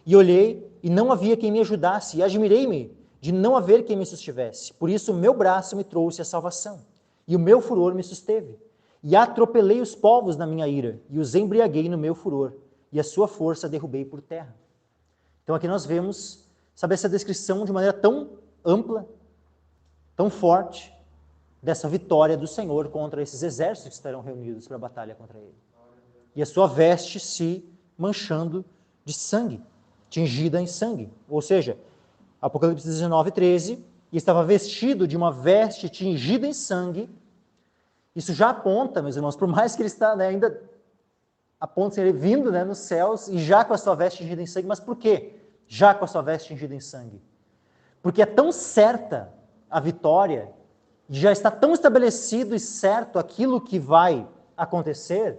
E olhei, e não havia quem me ajudasse, e admirei-me de não haver quem me sustivesse. Por isso o meu braço me trouxe a salvação, e o meu furor me susteve. E atropelei os povos na minha ira, e os embriaguei no meu furor, e a sua força derrubei por terra. Então aqui nós vemos, sabe, essa descrição de maneira tão ampla, tão forte, dessa vitória do Senhor contra esses exércitos que estarão reunidos para a batalha contra ele. E a sua veste se manchando de sangue, tingida em sangue. Ou seja, Apocalipse 19:13, e estava vestido de uma veste tingida em sangue. Isso já aponta, meus irmãos, por mais que ele está, né, ainda aponta ele vindo, né, nos céus e já com a sua veste tingida em sangue. Mas por quê? Já com a sua veste tingida em sangue. Porque é tão certa a vitória, já está tão estabelecido e certo aquilo que vai acontecer,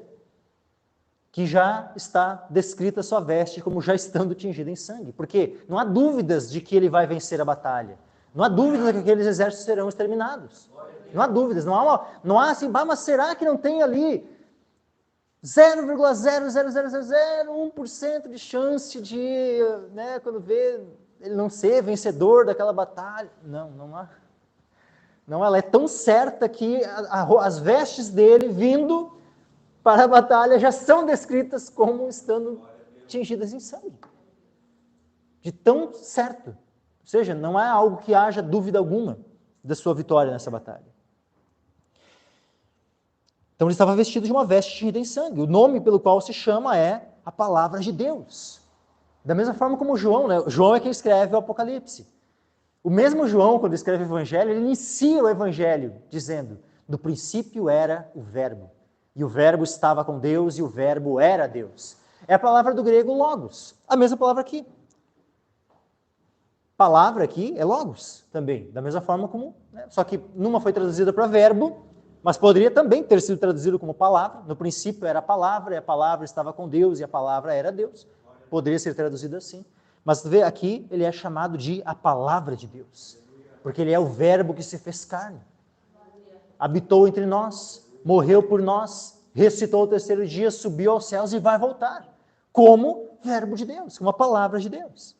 que já está descrita a sua veste como já estando tingida em sangue. Porque não há dúvidas de que ele vai vencer a batalha. Não há dúvidas de que aqueles exércitos serão exterminados. Não há dúvidas. Não há assim, mas será que não tem ali 0,00001% de chance de, né, quando vê, ele não ser vencedor daquela batalha? Não há. Não, ela é tão certa que as vestes dele vindo para a batalha já são descritas como estando tingidas em sangue. De tão certo. Ou seja, não é algo que haja dúvida alguma da sua vitória nessa batalha. Então ele estava vestido de uma veste tingida em sangue. O nome pelo qual se chama é a palavra de Deus. Da mesma forma como João, né? João é quem escreve o Apocalipse. O mesmo João, quando escreve o Evangelho, ele inicia o Evangelho dizendo: no princípio era o Verbo, e o Verbo estava com Deus, e o Verbo era Deus. É a palavra do grego logos, a mesma palavra aqui. Palavra aqui é logos também, da mesma forma como, né? Só que numa foi traduzida para verbo, mas poderia também ter sido traduzido como palavra. No princípio era a palavra, e a palavra estava com Deus, e a palavra era Deus. Poderia ser traduzido assim. Mas vê aqui, ele é chamado de a palavra de Deus, porque ele é o verbo que se fez carne. Habitou entre nós, morreu por nós, ressuscitou ao terceiro dia, subiu aos céus e vai voltar, como verbo de Deus, como a palavra de Deus.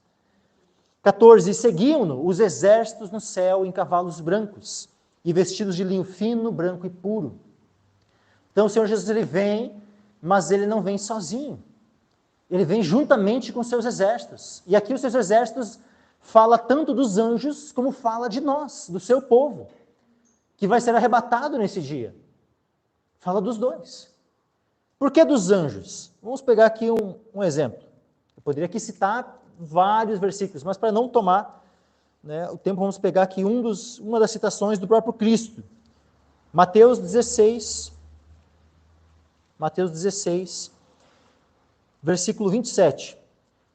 14, e seguiam-no os exércitos no céu em cavalos brancos, e vestidos de linho fino, branco e puro. Então o Senhor Jesus, ele vem, mas ele não vem sozinho. Ele vem juntamente com seus exércitos. E aqui os seus exércitos fala tanto dos anjos, como fala de nós, do seu povo, que vai ser arrebatado nesse dia. Fala dos dois. Por que dos anjos? Vamos pegar aqui um exemplo. Eu poderia aqui citar vários versículos, mas para não tomar, né, o tempo, vamos pegar aqui uma das citações do próprio Cristo. Mateus 16, versículo 27.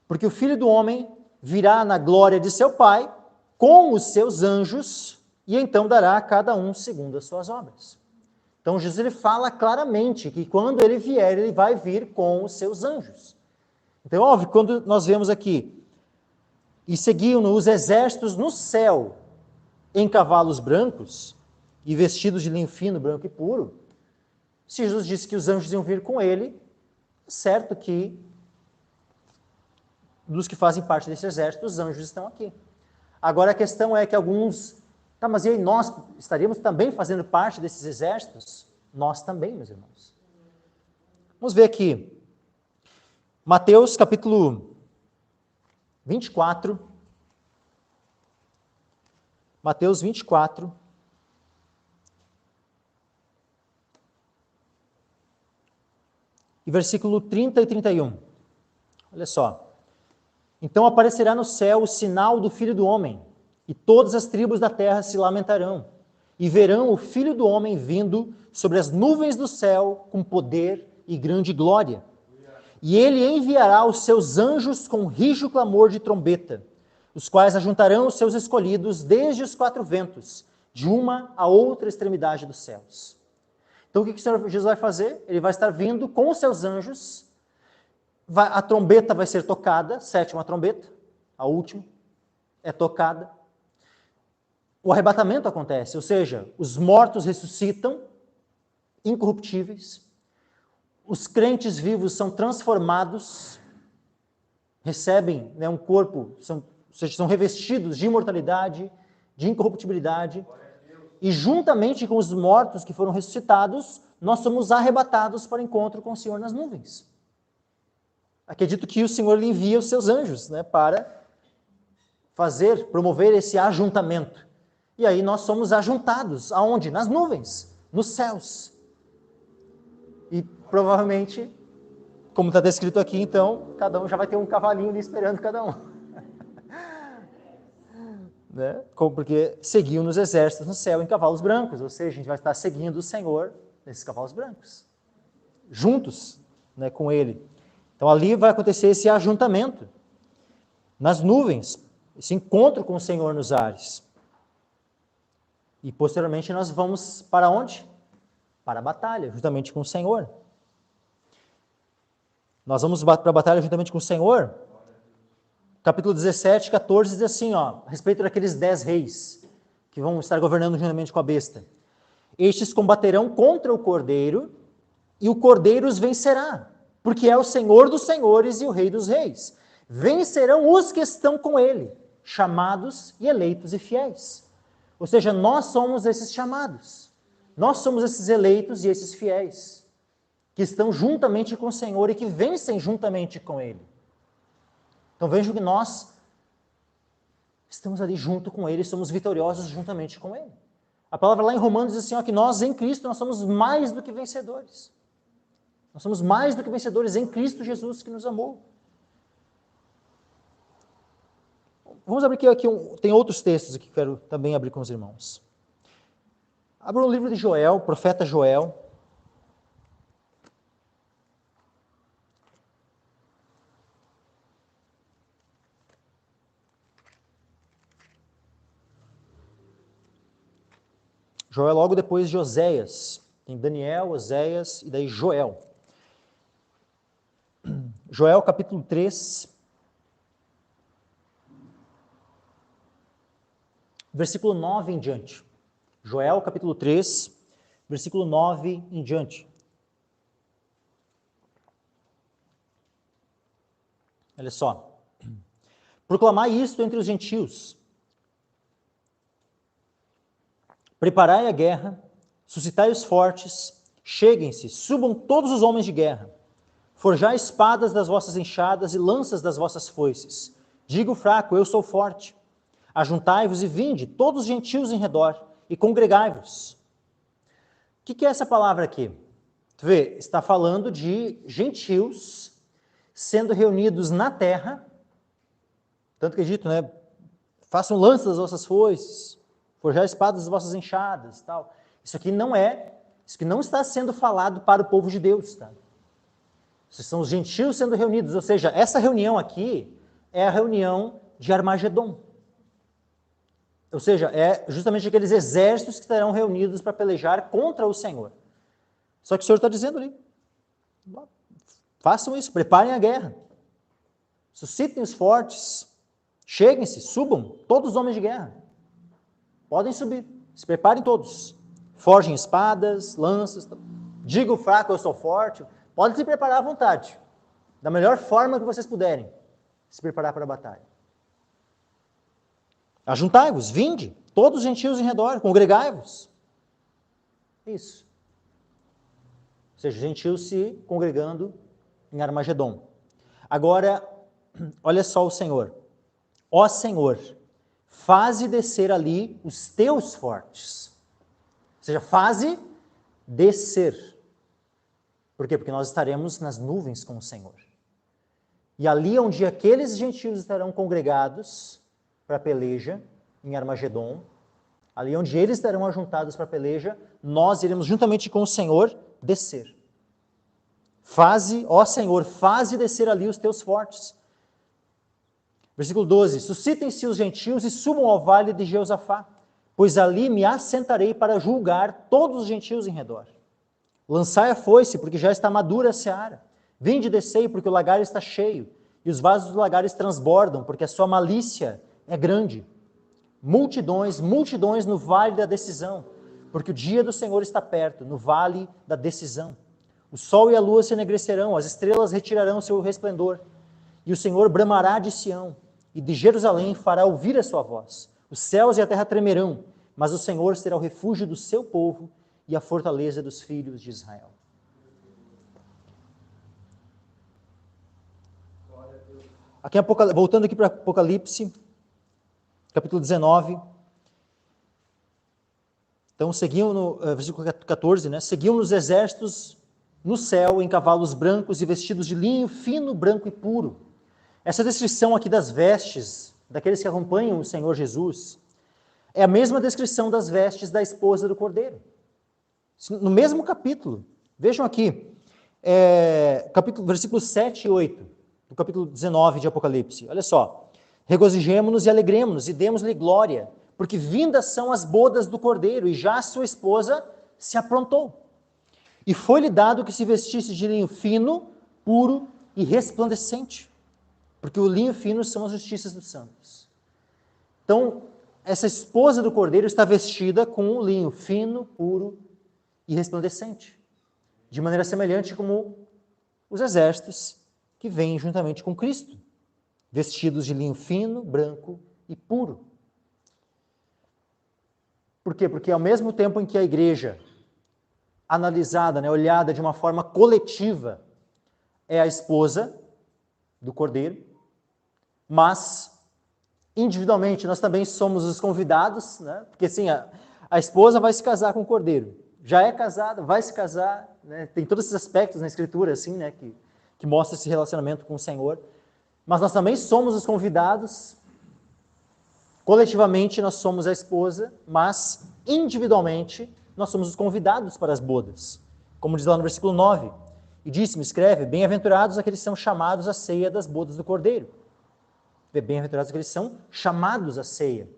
Porque o Filho do Homem virá na glória de seu Pai, com os seus anjos, e então dará a cada um segundo as suas obras. Então Jesus, ele fala claramente que quando ele vier, ele vai vir com os seus anjos. Então, óbvio, quando nós vemos aqui, e seguiam-no os exércitos no céu, em cavalos brancos, e vestidos de linho fino, branco e puro, se Jesus disse que os anjos iam vir com ele, é certo que dos que fazem parte desse exército, os anjos estão aqui. Agora a questão é que alguns, mas e aí nós estaríamos também fazendo parte desses exércitos? Nós também, meus irmãos. Vamos ver aqui, Mateus capítulo 24, Mateus 24, e versículo 30 e 31. Olha só. Então aparecerá no céu o sinal do Filho do Homem, e todas as tribos da terra se lamentarão, e verão o Filho do Homem vindo sobre as nuvens do céu com poder e grande glória. E ele enviará os seus anjos com rijo clamor de trombeta, os quais ajuntarão os seus escolhidos desde os quatro ventos, de uma a outra extremidade dos céus. Então o que o Senhor Jesus vai fazer? Ele vai estar vindo com os seus anjos, a trombeta vai ser tocada, sétima trombeta, a última, é tocada. O arrebatamento acontece, ou seja, os mortos ressuscitam, incorruptíveis, os crentes vivos são transformados, recebem, né, um corpo, ou seja, são revestidos de imortalidade, de incorruptibilidade, e juntamente com os mortos que foram ressuscitados, nós somos arrebatados para o encontro com o Senhor nas nuvens. Acredito que o Senhor lhe envia os seus anjos, né, para promover esse ajuntamento. E aí nós somos ajuntados, aonde? Nas nuvens, nos céus. E provavelmente, como está descrito aqui, então, cada um já vai ter um cavalinho ali esperando cada um. Né? Porque seguiam nos exércitos no céu em cavalos brancos, ou seja, a gente vai estar seguindo o Senhor nesses cavalos brancos, juntos, né, com Ele. Então ali vai acontecer esse ajuntamento, nas nuvens, esse encontro com o Senhor nos ares. E posteriormente nós vamos para onde? Para a batalha, juntamente com o Senhor. Nós vamos para a batalha juntamente com o Senhor. Capítulo 17, 14 diz assim, a respeito daqueles 10 reis que vão estar governando juntamente com a besta. Estes combaterão contra o Cordeiro, e o Cordeiro os vencerá, porque é o Senhor dos senhores e o Rei dos reis. Vencerão os que estão com ele, chamados e eleitos e fiéis. Ou seja, nós somos esses chamados. Nós somos esses eleitos e esses fiéis, que estão juntamente com o Senhor e que vencem juntamente com ele. Então vejam que nós estamos ali junto com ele, somos vitoriosos juntamente com ele. A palavra lá em Romanos diz assim, que nós em Cristo nós somos mais do que vencedores. Nós somos mais do que vencedores em Cristo Jesus que nos amou. Vamos abrir aqui, tem outros textos aqui que quero também abrir com os irmãos. Abra o livro de Joel, profeta Joel. Joel logo depois de Oséias. Tem Daniel, Oséias e daí Joel. Joel capítulo 3, versículo 9 em diante. Joel capítulo 3, versículo 9 em diante. Olha só. Proclamai isto entre os gentios. Preparai a guerra, suscitai os fortes, cheguem-se, subam todos os homens de guerra. Forjai espadas das vossas enxadas e lanças das vossas foices. Diga o fraco, eu sou forte. Ajuntai-vos e vinde, todos os gentios em redor, e congregai-vos. O que é essa palavra aqui? Tu vê, está falando de gentios sendo reunidos na terra, tanto que é dito, né? Façam lanças das vossas foices, forjar espadas das vossas enxadas, tal. Isso aqui não está sendo falado para o povo de Deus, tá? Esses são os gentios sendo reunidos, ou seja, essa reunião aqui é a reunião de Armagedon. Ou seja, é justamente aqueles exércitos que estarão reunidos para pelejar contra o Senhor. Só que o Senhor está dizendo ali, façam isso, preparem a guerra, suscitem os fortes, cheguem-se, subam, todos os homens de guerra. Podem subir, se preparem todos. Forjem espadas, lanças, diga o fraco, eu sou forte. Podem se preparar à vontade, da melhor forma que vocês puderem, se preparar para a batalha. Ajuntai-vos, vinde, todos os gentios em redor, congregai-vos. Isso. Ou seja, gentios se congregando em Armagedon. Agora, olha só o Senhor. Ó Senhor, faze descer ali os teus fortes. Ou seja, faze descer. Por quê? Porque nós estaremos nas nuvens com o Senhor. E ali onde aqueles gentios estarão congregados para a peleja, em Armagedon, ali onde eles estarão ajuntados para a peleja, nós iremos juntamente com o Senhor descer. Ó Senhor, faze descer ali os teus fortes. Versículo 12, suscitem-se os gentios e subam ao vale de Jeosafá, pois ali me assentarei para julgar todos os gentios em redor. Lançai a foice, porque já está madura a seara. Vinde e descei, porque o lagar está cheio, e os vasos dos lagares transbordam, porque a sua malícia é grande. Multidões, multidões no vale da decisão, porque o dia do Senhor está perto, no vale da decisão. O sol e a lua se enegrecerão, as estrelas retirarão seu resplendor, e o Senhor bramará de Sião, e de Jerusalém fará ouvir a sua voz. Os céus e a terra tremerão, mas o Senhor será o refúgio do seu povo e a fortaleza dos filhos de Israel. Aqui, voltando aqui para Apocalipse, capítulo 19. Então, seguiam no versículo 14, né? Seguiam nos exércitos no céu em cavalos brancos e vestidos de linho fino, branco e puro. Essa descrição aqui das vestes daqueles que acompanham o Senhor Jesus é a mesma descrição das vestes da esposa do Cordeiro. No mesmo capítulo, vejam aqui, versículos 7 e 8, do capítulo 19 de Apocalipse. Olha só. Regozijemo-nos e alegremo-nos e demos-lhe glória, porque vindas são as bodas do Cordeiro, e já sua esposa se aprontou. E foi-lhe dado que se vestisse de linho fino, puro e resplandecente, porque o linho fino são as justiças dos santos. Então, essa esposa do Cordeiro está vestida com um linho fino, puro e resplandecente, de maneira semelhante como os exércitos que vêm juntamente com Cristo, vestidos de linho fino, branco e puro. Por quê? Porque ao mesmo tempo em que a igreja, analisada, né, olhada de uma forma coletiva, é a esposa do Cordeiro, mas individualmente nós também somos os convidados, né? Porque assim, a esposa vai se casar com o Cordeiro, já é casada, vai se casar, né? Tem todos esses aspectos na Escritura assim, né, que mostra esse relacionamento com o Senhor, mas nós também somos os convidados Coletivamente nós somos a esposa, mas individualmente nós somos os convidados para as bodas. Como diz lá no versículo 9. E disse-me, escreve, bem-aventurados aqueles que são chamados à ceia das bodas do Cordeiro. Bem-aventurados aqueles que são chamados à ceia.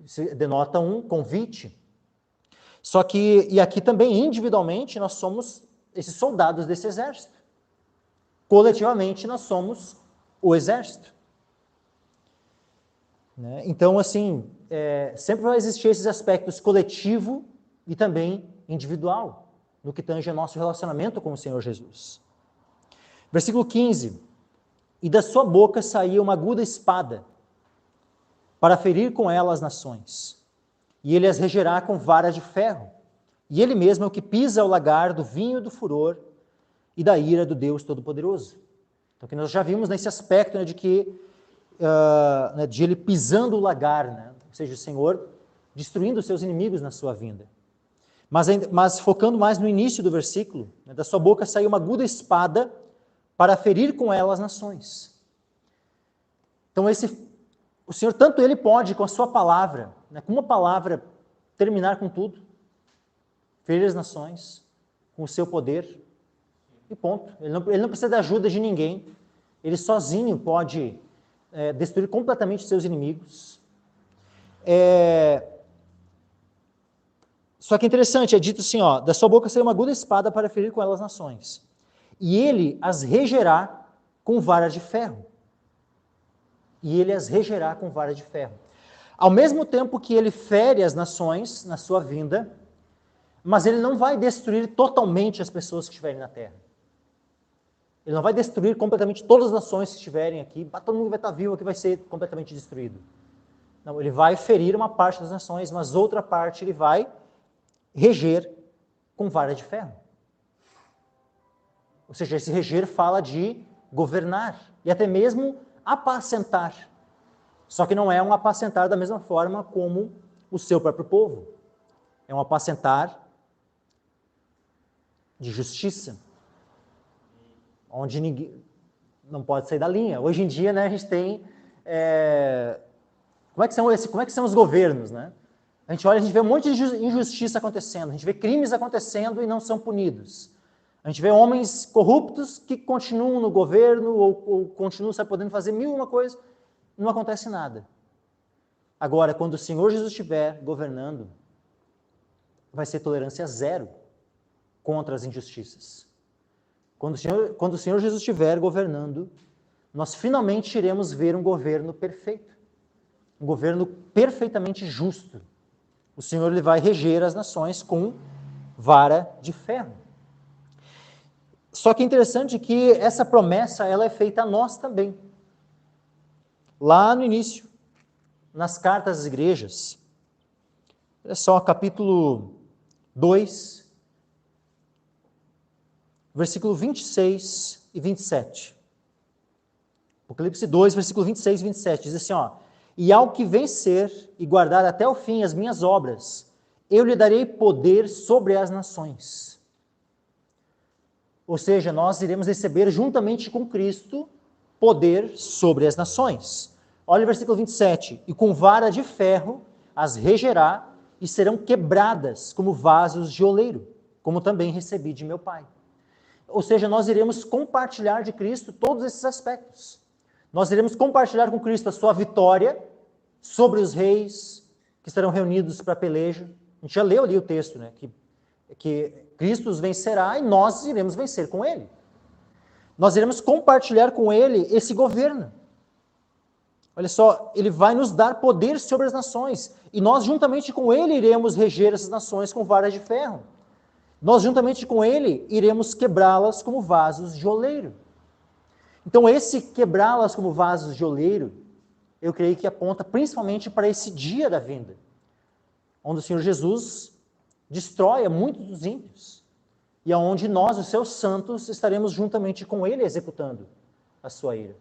Isso denota um convite. Só que, e aqui também individualmente, nós somos esses soldados desse exército. Coletivamente, nós somos o exército. Né? Então, assim, sempre vai existir esses aspectos coletivo e também individual, no que tange ao nosso relacionamento com o Senhor Jesus. Versículo 15. E da sua boca saía uma aguda espada, para ferir com ela as nações. E ele as regerá com vara de ferro. E ele mesmo é o que pisa o lagar do vinho do furor e da ira do Deus Todo-Poderoso. Então, que nós já vimos nesse aspecto, né, de que de ele pisando o lagar, né, ou seja, o Senhor destruindo os seus inimigos na sua vinda. Mas focando mais no início do versículo, né, da sua boca saiu uma aguda espada para ferir com ela as nações. Então, o Senhor, tanto Ele pode, com a sua palavra, né, com uma palavra, terminar com tudo, ferir as nações, com o seu poder, e ponto. Ele não precisa da ajuda de ninguém. Ele sozinho pode destruir completamente os seus inimigos. Só que é interessante, é dito assim, ó, da sua boca saiu uma aguda espada para ferir com ela as nações. E ele as regerá com vara de ferro. E ele as regerá com vara de ferro. Ao mesmo tempo que ele fere as nações na sua vinda, mas ele não vai destruir totalmente as pessoas que estiverem na terra. Ele não vai destruir completamente todas as nações que estiverem aqui, todo mundo vai estar vivo aqui, vai ser completamente destruído. Não, ele vai ferir uma parte das nações, mas outra parte ele vai reger com vara de ferro. Ou seja, esse reger fala de governar e até mesmo apacentar. Só que não é um apacentar da mesma forma como o seu próprio povo. É um apacentar de justiça, onde ninguém não pode sair da linha. Hoje em dia, né, a gente tem... Como é que são os governos, né? A gente vê um monte de injustiça acontecendo, a gente vê crimes acontecendo e não são punidos. A gente vê homens corruptos que continuam no governo ou continuam podendo fazer mil e uma coisas, não acontece nada. Agora, quando o Senhor Jesus estiver governando, vai ser tolerância zero contra as injustiças. Quando o Senhor Jesus estiver governando, nós finalmente iremos ver um governo perfeito, um governo perfeitamente justo. O Senhor ele vai reger as nações com vara de ferro. Só que é interessante que essa promessa ela é feita a nós também. Lá no início, nas cartas às igrejas, olha só, capítulo 2, versículo 26 e 27. Apocalipse 2, versículo 26 e 27, diz assim, ó, e ao que vencer e guardar até o fim as minhas obras, eu lhe darei poder sobre as nações. Ou seja, nós iremos receber juntamente com Cristo poder sobre as nações. Olha o versículo 27. E com vara de ferro as regerá e serão quebradas como vasos de oleiro, como também recebi de meu Pai. Ou seja, nós iremos compartilhar de Cristo todos esses aspectos. Nós iremos compartilhar com Cristo a sua vitória sobre os reis que estarão reunidos para peleja. A gente já leu ali o texto, né? Que Cristo os vencerá e nós iremos vencer com Ele. Nós iremos compartilhar com Ele esse governo. Olha só, Ele vai nos dar poder sobre as nações e nós juntamente com Ele iremos reger essas nações com varas de ferro. Nós juntamente com Ele iremos quebrá-las como vasos de oleiro. Então esse quebrá-las como vasos de oleiro, eu creio que aponta principalmente para esse dia da vinda, onde o Senhor Jesus destrói muitos dos ímpios, e aonde nós, os seus santos, estaremos juntamente com Ele executando a sua ira.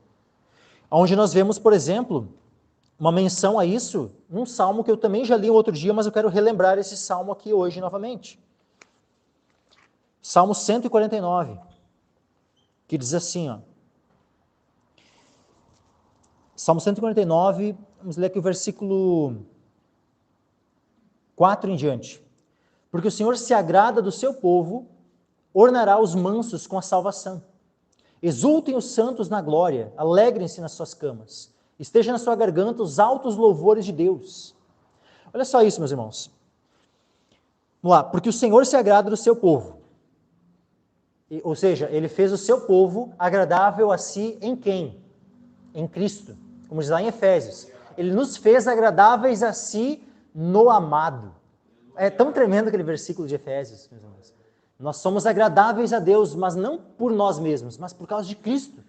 Onde nós vemos, por exemplo, uma menção a isso num salmo que eu também já li um outro dia, mas eu quero relembrar esse salmo aqui hoje novamente. Salmo 149, que diz assim, ó, Salmo 149, Vamos ler aqui o versículo 4 em diante. Porque o Senhor se agrada do seu povo, ornará os mansos com a salvação. Exultem os santos na glória, alegrem-se nas suas camas. Esteja na sua garganta os altos louvores de Deus. Olha só isso, meus irmãos. Vamos lá. Porque o Senhor se agrada do seu povo. Ou seja, ele fez o seu povo agradável a si em quem? Em Cristo. Como diz lá em Efésios. Ele nos fez agradáveis a si no amado. É tão tremendo aquele versículo de Efésios, meus irmãos. Nós somos agradáveis a Deus, mas não por nós mesmos, mas por causa de Cristo.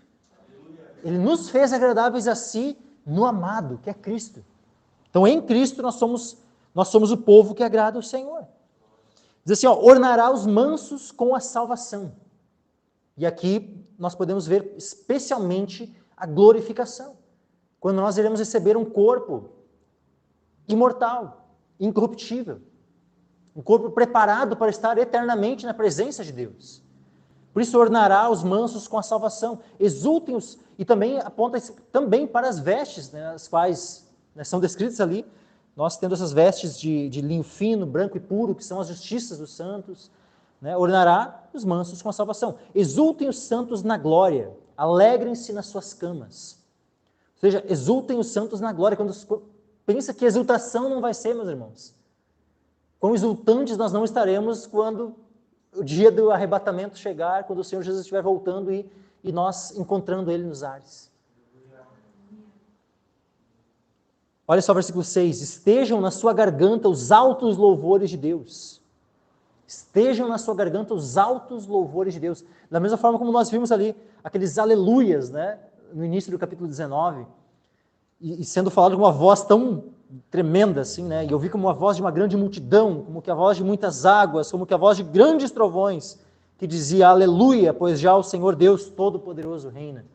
Ele nos fez agradáveis a si no amado, que é Cristo. Então, em Cristo, nós somos o povo que agrada o Senhor. Diz assim, ornará os mansos com a salvação. E aqui nós podemos ver especialmente a glorificação. Quando nós iremos receber um corpo imortal, incorruptível. Um corpo preparado para estar eternamente na presença de Deus. Por isso ornará os mansos com a salvação. Exultem-os, e também aponta também para as vestes, né, as quais são descritas ali. Nós tendo essas vestes de linho fino, branco e puro, que são as justiças dos santos. Né, ornará os mansos com a salvação. Exultem os santos na glória, alegrem-se nas suas camas. Ou seja, exultem os santos na glória. Quando pensa que exultação não vai ser, meus irmãos. Quão exultantes nós não estaremos quando o dia do arrebatamento chegar, quando o Senhor Jesus estiver voltando e nós encontrando Ele nos ares. Olha só o versículo 6. Estejam na sua garganta os altos louvores de Deus. Estejam na sua garganta os altos louvores de Deus. Da mesma forma como nós vimos ali, aqueles aleluias, né, no início do capítulo 19, e sendo falado com uma voz tão tremenda assim, né? E eu vi como a voz de uma grande multidão, como que a voz de muitas águas, como que a voz de grandes trovões, que dizia aleluia, pois já o Senhor Deus Todo-Poderoso reina.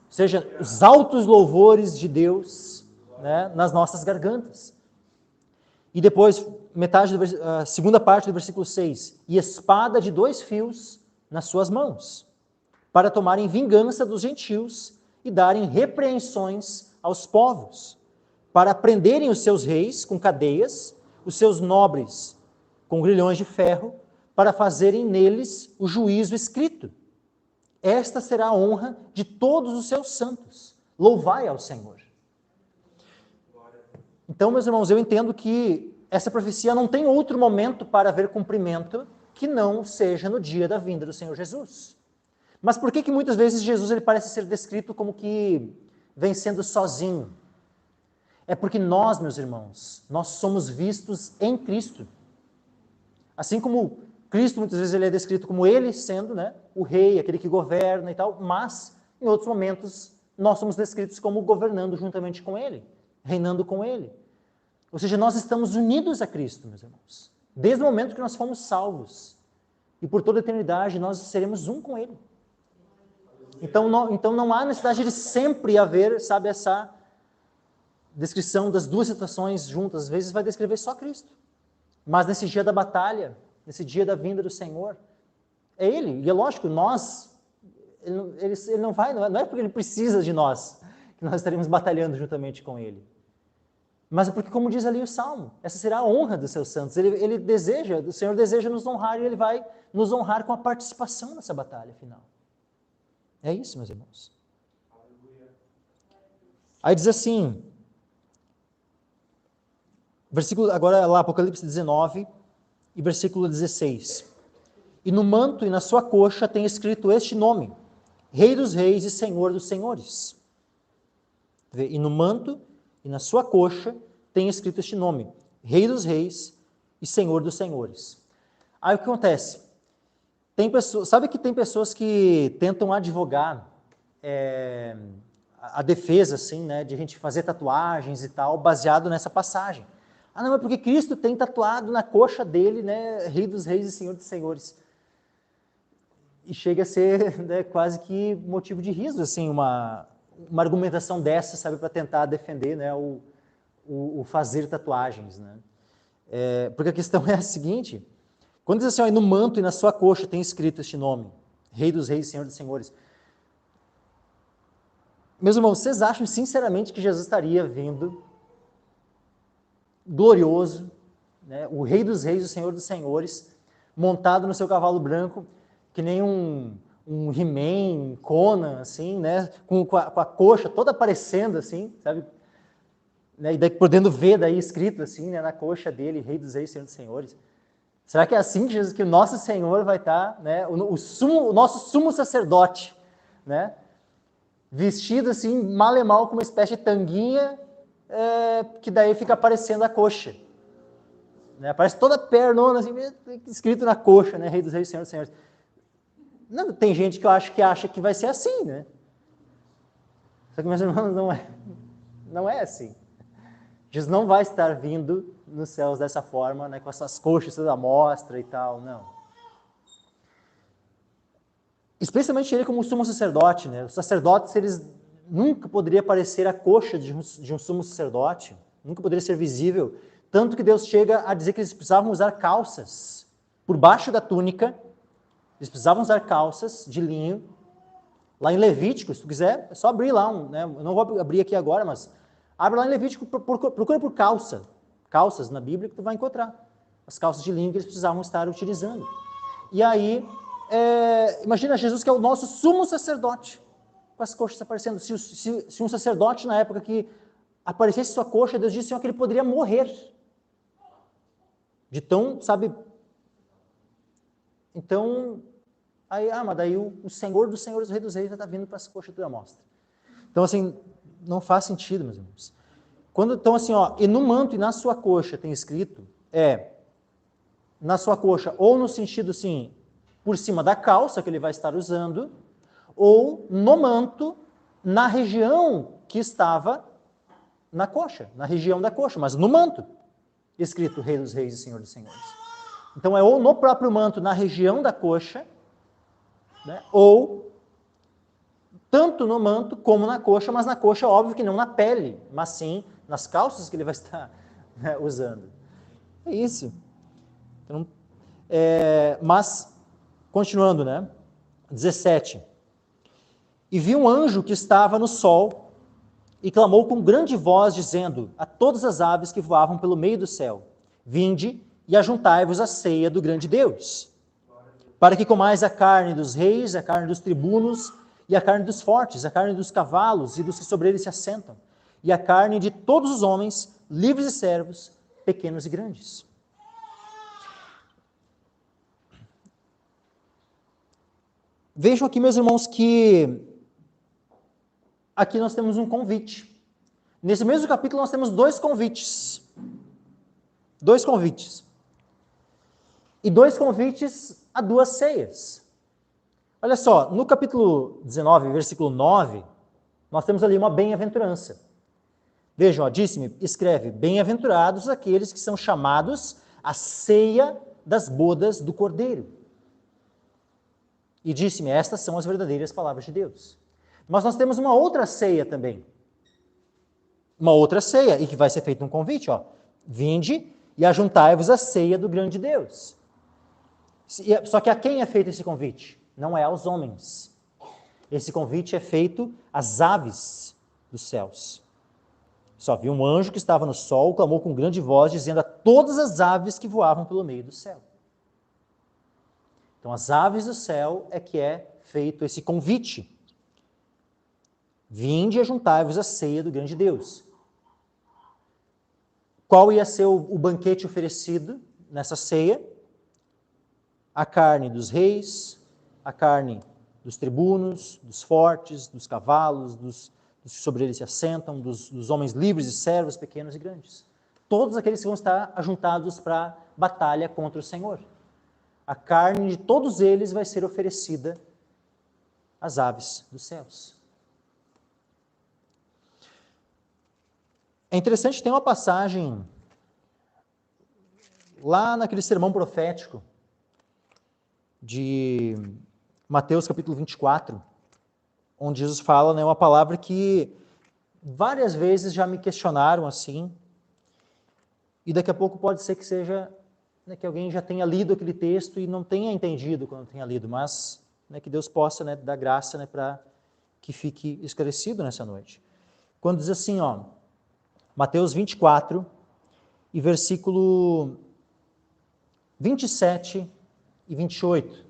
Ou seja, os altos louvores de Deus, né, nas nossas gargantas. E depois, a segunda parte do versículo 6, e espada de 2 fios nas suas mãos, para tomarem vingança dos gentios e darem repreensões aos povos, para prenderem os seus reis com cadeias, os seus nobres com grilhões de ferro, para fazerem neles o juízo escrito. Esta será a honra de todos os seus santos. Louvai ao Senhor. Então, meus irmãos, eu entendo que essa profecia não tem outro momento para haver cumprimento que não seja no dia da vinda do Senhor Jesus. Mas por que muitas vezes Jesus ele parece ser descrito como que vencendo sozinho? É porque nós, meus irmãos, nós somos vistos em Cristo. Assim como Cristo, muitas vezes, ele é descrito como ele sendo, né, o rei, aquele que governa e tal, mas, em outros momentos, nós somos descritos como governando juntamente com ele, reinando com ele. Ou seja, nós estamos unidos a Cristo, meus irmãos. Desde o momento que nós fomos salvos. E por toda a eternidade, nós seremos um com ele. Então não há necessidade de sempre haver, sabe, essa descrição das duas situações juntas. Às vezes vai descrever só Cristo. Mas nesse dia da batalha, nesse dia da vinda do Senhor, é Ele. E é lógico, Ele não é porque Ele precisa de nós, que nós estaremos batalhando juntamente com Ele. Mas é porque, como diz ali o Salmo, essa será a honra dos seus santos. O Senhor deseja nos honrar e Ele vai nos honrar com a participação nessa batalha final. É isso, meus irmãos. Aí diz assim, versículo, agora lá, Apocalipse 19, e versículo 16. E no manto e na sua coxa tem escrito este nome, Rei dos Reis e Senhor dos Senhores. E no manto e na sua coxa tem escrito este nome, Rei dos Reis e Senhor dos Senhores. Aí o que acontece? Sabe que tem pessoas que tentam advogar a defesa, assim, né, de a gente fazer tatuagens e tal, baseado nessa passagem. Ah, não, é porque Cristo tem tatuado na coxa dele, né, Rei dos Reis e Senhor dos Senhores. E chega a ser, né, quase que motivo de riso, assim, uma argumentação dessa, sabe, para tentar defender, né, o fazer tatuagens, né. Porque a questão é a seguinte, quando diz assim, ó, no manto e na sua coxa tem escrito este nome, Rei dos Reis e Senhor dos Senhores. Meus irmãos, vocês acham sinceramente que Jesus estaria vindo glorioso, né, o Rei dos Reis, o Senhor dos Senhores, montado no seu cavalo branco, que nem um He-Man, Conan, assim, né, com a coxa toda aparecendo, assim, sabe? Né, e daí podendo ver daí escrito assim, né, na coxa dele, Rei dos Reis, Senhor dos Senhores. Será que é assim que Jesus, que o nosso Senhor vai estar, né, o nosso sumo sacerdote, né, vestido assim, mal e mal, com uma espécie de tanguinha, que daí fica aparecendo a coxa. Né, aparece toda a pernona, assim, escrito na coxa, né, Rei dos Reis, Senhor dos Senhores. Não, tem gente que acha que vai ser assim, né? Só que, meus irmãos, não é assim. Jesus não vai estar vindo nos céus dessa forma, né, com essas coxas toda à mostra e tal, não. Especialmente ele como sumo sacerdote, né? Os sacerdotes, eles nunca poderia aparecer a coxa de um sumo sacerdote, nunca poderia ser visível, tanto que Deus chega a dizer que eles precisavam usar calças por baixo da túnica, eles precisavam usar calças de linho. Lá em Levítico, se tu quiser, é só abrir lá, né? Eu não vou abrir aqui agora, mas abre lá em Levítico, procura por calças na Bíblia que tu vai encontrar. As calças de linho que eles precisavam estar utilizando. E aí, imagina Jesus que é o nosso sumo sacerdote, com as coxas aparecendo. Se um sacerdote na época que aparecesse sua coxa, Deus disse que ele poderia morrer. De tão, sabe... Então... Aí, mas daí o Senhor dos Senhores, o Rei dos Reis, vai estar vindo para as coxas da mostra. Então, assim, não faz sentido, meus irmãos. Então, assim, e no manto e na sua coxa tem escrito, na sua coxa, ou no sentido, assim, por cima da calça que ele vai estar usando, ou no manto, na região que estava na coxa, na região da coxa, mas no manto, escrito Rei dos Reis e Senhor dos Senhores. Então, ou no próprio manto, na região da coxa, né? Ou tanto no manto como na coxa, mas na coxa, óbvio que não na pele, mas sim nas calças que ele vai estar, né, usando. É isso. Então, mas, continuando, né? 17. E vi um anjo que estava no sol e clamou com grande voz, dizendo a todas as aves que voavam pelo meio do céu: vinde e ajuntai-vos à ceia do grande Deus, para que comais a carne dos reis, a carne dos tribunos, e a carne dos fortes, a carne dos cavalos e dos que sobre eles se assentam, e a carne de todos os homens, livres e servos, pequenos e grandes. Vejam aqui, meus irmãos, que aqui nós temos um convite. Nesse mesmo capítulo nós temos dois convites. Dois convites. E dois convites a duas ceias. Olha só, no capítulo 19, versículo 9, nós temos ali uma bem-aventurança. Vejam, disse-me, escreve, bem-aventurados aqueles que são chamados à ceia das bodas do Cordeiro. E disse-me, estas são as verdadeiras palavras de Deus. Mas nós temos uma outra ceia também. Uma outra ceia, e que vai ser feito um convite, vinde e ajuntai-vos à ceia do grande Deus. Só que a quem é feito esse convite? Não é aos homens. Esse convite é feito às aves dos céus. Só viu um anjo que estava no sol, clamou com grande voz, dizendo a todas as aves que voavam pelo meio do céu. Então, as aves do céu é que é feito esse convite. Vinde e ajuntai-vos à ceia do grande Deus. Qual ia ser o banquete oferecido nessa ceia? A carne dos reis, a carne dos tribunos, dos fortes, dos cavalos, dos que sobre eles se assentam, dos homens livres e servos, pequenos e grandes. Todos aqueles que vão estar ajuntados para a batalha contra o Senhor. A carne de todos eles vai ser oferecida às aves dos céus. É interessante, tem uma passagem lá naquele sermão profético de Mateus capítulo 24, onde Jesus fala, né, uma palavra que várias vezes já me questionaram assim, e daqui a pouco pode ser que seja, né, que alguém já tenha lido aquele texto e não tenha entendido quando tenha lido, mas, né, que Deus possa, né, dar graça, né, para que fique esclarecido nessa noite. Quando diz assim, Mateus 24 e versículo 27 e 28.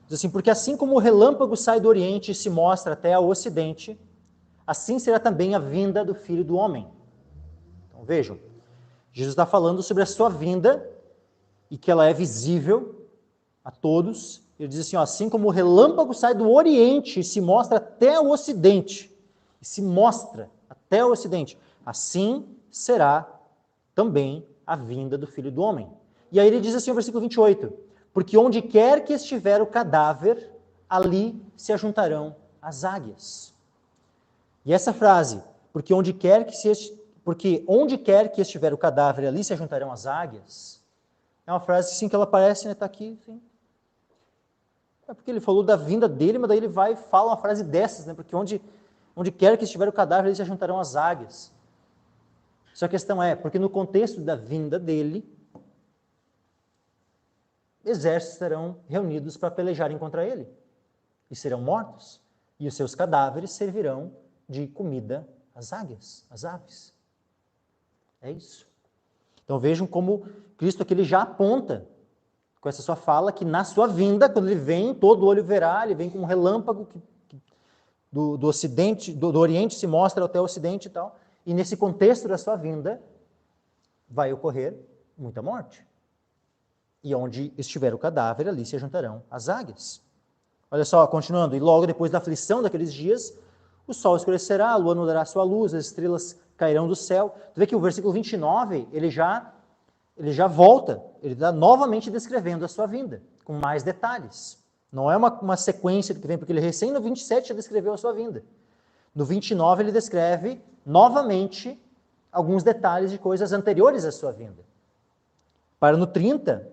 Diz assim, porque assim como o relâmpago sai do Oriente e se mostra até ao Ocidente, assim será também a vinda do Filho do Homem. Então vejam, Jesus está falando sobre a sua vinda e que ela é visível a todos. Ele diz assim, como o relâmpago sai do Oriente e se mostra até o Ocidente, e se mostra até o Ocidente, assim será também a vinda do Filho do Homem. E aí ele diz assim no versículo 28, porque onde quer que estiver o cadáver, ali se ajuntarão as águias. E essa frase, porque onde quer que estiver o cadáver, ali se ajuntarão as águias, é uma frase assim que ela parece, está aqui, sim. É porque ele falou da vinda dele, mas daí ele vai e fala uma frase dessas, porque onde quer que estiver o cadáver, ali se ajuntarão as águias. Só a questão é, porque no contexto da vinda dele, exércitos estarão reunidos para pelejarem contra ele, e serão mortos, e os seus cadáveres servirão de comida às águias, às aves. É isso. Então vejam como Cristo aqui ele já aponta, com essa sua fala, que na sua vinda, quando ele vem, todo olho verá, ele vem com um relâmpago do Ocidente, do Oriente se mostra até o Ocidente e tal, e nesse contexto da sua vinda, vai ocorrer muita morte. E onde estiver o cadáver, ali se juntarão as águias. Olha só, continuando, e logo depois da aflição daqueles dias, o sol escurecerá, a lua não dará sua luz, as estrelas cairão do céu. Tu vê que o versículo 29, ele já volta, ele está novamente descrevendo a sua vinda, com mais detalhes. Não é uma sequência do que vem, porque ele recém no 27 já descreveu a sua vinda. No 29 ele descreve novamente alguns detalhes de coisas anteriores à sua vinda. Para no 30,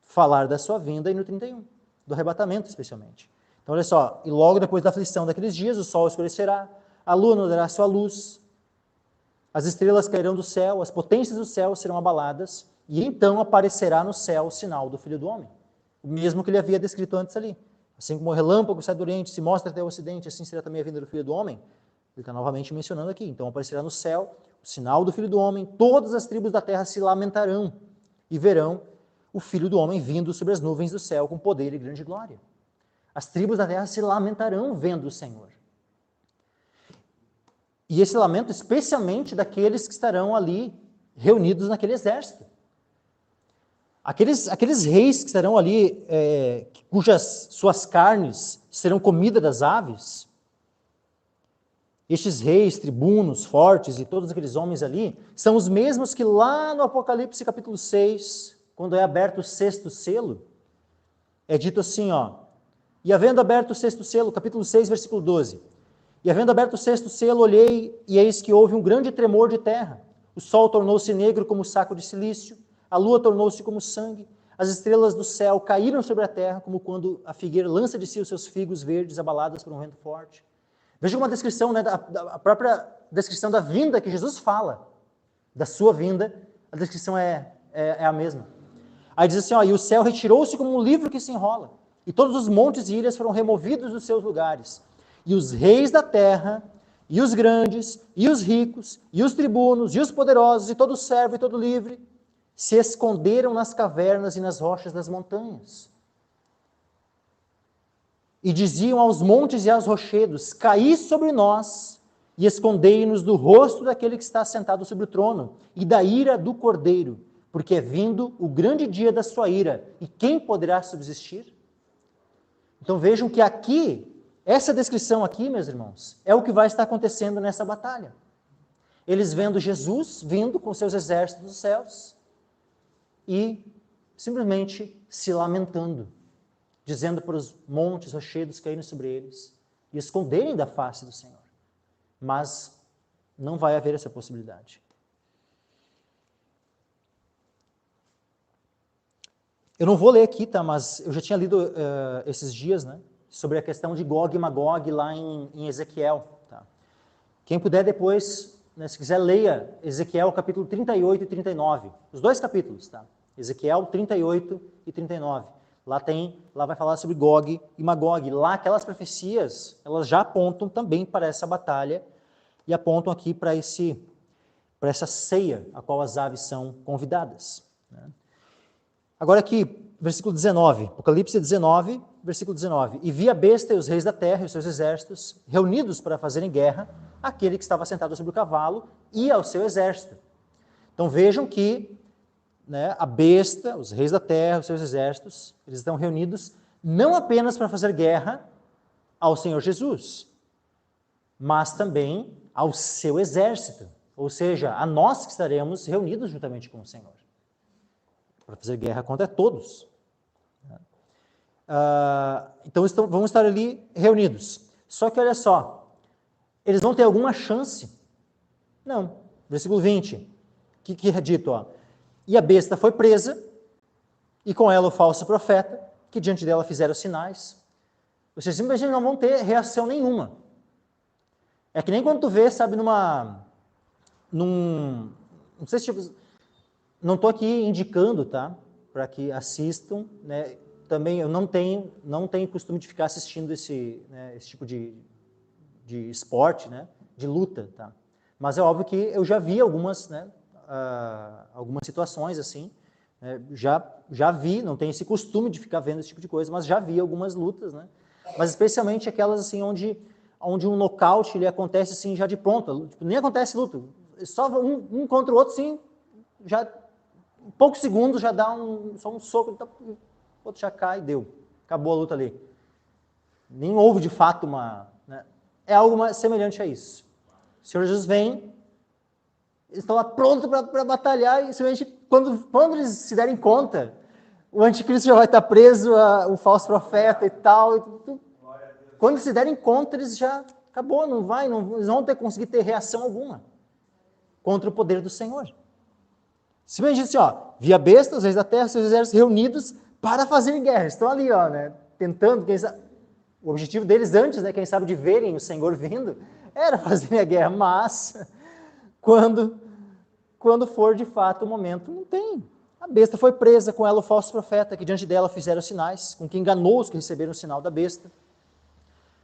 falar da sua vinda, e no 31, do arrebatamento especialmente. Então olha só, e logo depois da aflição daqueles dias, o sol escurecerá, a lua não dará sua luz, as estrelas cairão do céu, as potências do céu serão abaladas, e então aparecerá no céu o sinal do Filho do Homem. O mesmo que ele havia descrito antes ali. Assim como o relâmpago sai do Oriente, se mostra até o Ocidente, assim será também a vinda do Filho do Homem. Ele está novamente mencionando aqui. Então aparecerá no céu o sinal do Filho do Homem, todas as tribos da terra se lamentarão e verão o Filho do Homem vindo sobre as nuvens do céu com poder e grande glória. As tribos da terra se lamentarão vendo o Senhor. E esse lamento especialmente daqueles que estarão ali reunidos naquele exército. Aqueles reis que estarão ali, cujas suas carnes serão comida das aves, estes reis, tribunos, fortes e todos aqueles homens ali, são os mesmos que lá no Apocalipse capítulo 6, quando é aberto o sexto selo, é dito assim, e havendo aberto o sexto selo, capítulo 6, versículo 12, e havendo aberto o sexto selo, olhei, e eis que houve um grande tremor de terra, o sol tornou-se negro como saco de silício, a lua tornou-se como sangue, as estrelas do céu caíram sobre a terra, como quando a figueira lança de si os seus figos verdes abaladas por um vento forte. Veja uma descrição, a própria descrição da vinda que Jesus fala, da sua vinda, a descrição é a mesma. Aí diz assim, e o céu retirou-se como um livro que se enrola, e todos os montes e ilhas foram removidos dos seus lugares, e os reis da terra, e os grandes, e os ricos, e os tribunos, e os poderosos, e todo servo e todo livre, se esconderam nas cavernas e nas rochas das montanhas. E diziam aos montes e aos rochedos, caí sobre nós, e escondei-nos do rosto daquele que está sentado sobre o trono, e da ira do Cordeiro, porque é vindo o grande dia da sua ira, e quem poderá subsistir? Então vejam que aqui, essa descrição aqui, meus irmãos, é o que vai estar acontecendo nessa batalha. Eles vendo Jesus vindo com seus exércitos dos céus, e simplesmente se lamentando, dizendo para os montes, rochedos caírem sobre eles e esconderem da face do Senhor. Mas não vai haver essa possibilidade. Eu não vou ler aqui, mas eu já tinha lido esses dias, sobre a questão de Gog e Magog lá em Ezequiel. Tá? Quem puder depois, se quiser, leia Ezequiel capítulo 38 e 39, os dois capítulos, tá? Ezequiel 38 e 39. Lá vai falar sobre Gog e Magog. Lá aquelas profecias, elas já apontam também para essa batalha e apontam aqui para essa ceia a qual as aves são convidadas. Agora aqui, versículo 19, Apocalipse 19, versículo 19. E vi a besta e os reis da terra e os seus exércitos reunidos para fazerem guerra àquele que estava sentado sobre o cavalo e ao seu exército. Então vejam que a besta, os reis da terra, os seus exércitos, eles estão reunidos não apenas para fazer guerra ao Senhor Jesus, mas também ao seu exército, ou seja, a nós que estaremos reunidos juntamente com o Senhor, para fazer guerra contra todos. Então vamos estar ali reunidos. Só que olha só, eles vão ter alguma chance? Não. Versículo 20, o que é dito? E a besta foi presa, e com ela o falso profeta, que diante dela fizeram sinais. Vocês simplesmente não vão ter reação nenhuma. É que nem quando tu vê, sabe, não sei se tipo, não estou aqui indicando, tá, para que assistam, né? Também eu não tenho costume de ficar assistindo esse tipo de esporte, né, de luta, tá? Mas é óbvio que eu já vi algumas situações assim, já vi, não tenho esse costume de ficar vendo esse tipo de coisa, mas já vi algumas lutas, né? Mas especialmente aquelas assim onde um nocaute ele acontece assim já de pronto, tipo, nem acontece luta, só um contra o outro, assim, já em poucos segundos já dá só um soco, então, o outro já cai, deu, acabou a luta ali. Nem houve de fato é algo semelhante a isso. O Senhor Jesus vem, eles estão lá prontos para batalhar, e simplesmente quando eles se derem conta, o anticristo já vai estar preso, o falso profeta e tal. Quando se derem conta, eles já acabou, eles não vão conseguir ter reação alguma contra o poder do Senhor. Simplesmente assim, vi a besta, os reis da terra, seus exércitos reunidos para fazer guerra. Estão ali, tentando, o objetivo deles antes, quem sabe, de verem o Senhor vindo, era fazer a guerra, mas quando for de fato o momento, não tem. A besta foi presa, com ela o falso profeta, que diante dela fizeram sinais, com que enganou os que receberam o sinal da besta.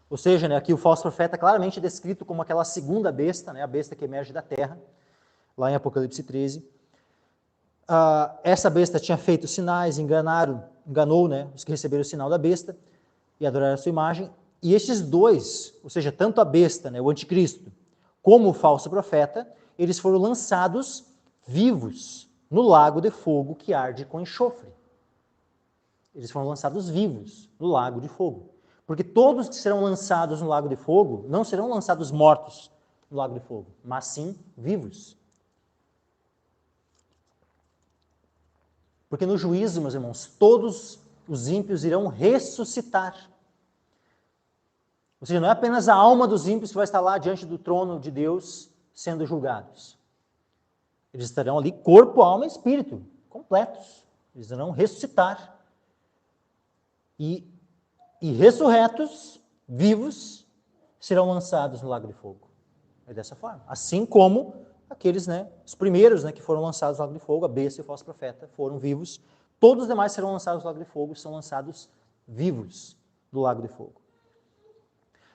Ou seja, aqui o falso profeta claramente é descrito como aquela segunda besta, a besta que emerge da terra, lá em Apocalipse 13. Essa besta tinha feito sinais, enganou os que receberam o sinal da besta e adoraram a sua imagem. E estes dois, ou seja, tanto a besta, o anticristo, como o falso profeta, eles foram lançados vivos no lago de fogo que arde com enxofre. Eles foram lançados vivos no lago de fogo. Porque todos que serão lançados no lago de fogo não serão lançados mortos no lago de fogo, mas sim vivos. Porque no juízo, meus irmãos, todos os ímpios irão ressuscitar. Ou seja, não é apenas a alma dos ímpios que vai estar lá diante do trono de Deus sendo julgados. Eles estarão ali corpo, alma e espírito, completos. Eles irão ressuscitar. E ressurretos, vivos, serão lançados no lago de fogo. É dessa forma. Assim como aqueles, os primeiros que foram lançados no lago de fogo, a besta e o falso profeta, foram vivos. Todos os demais serão lançados no lago de fogo, são lançados vivos do lago de fogo.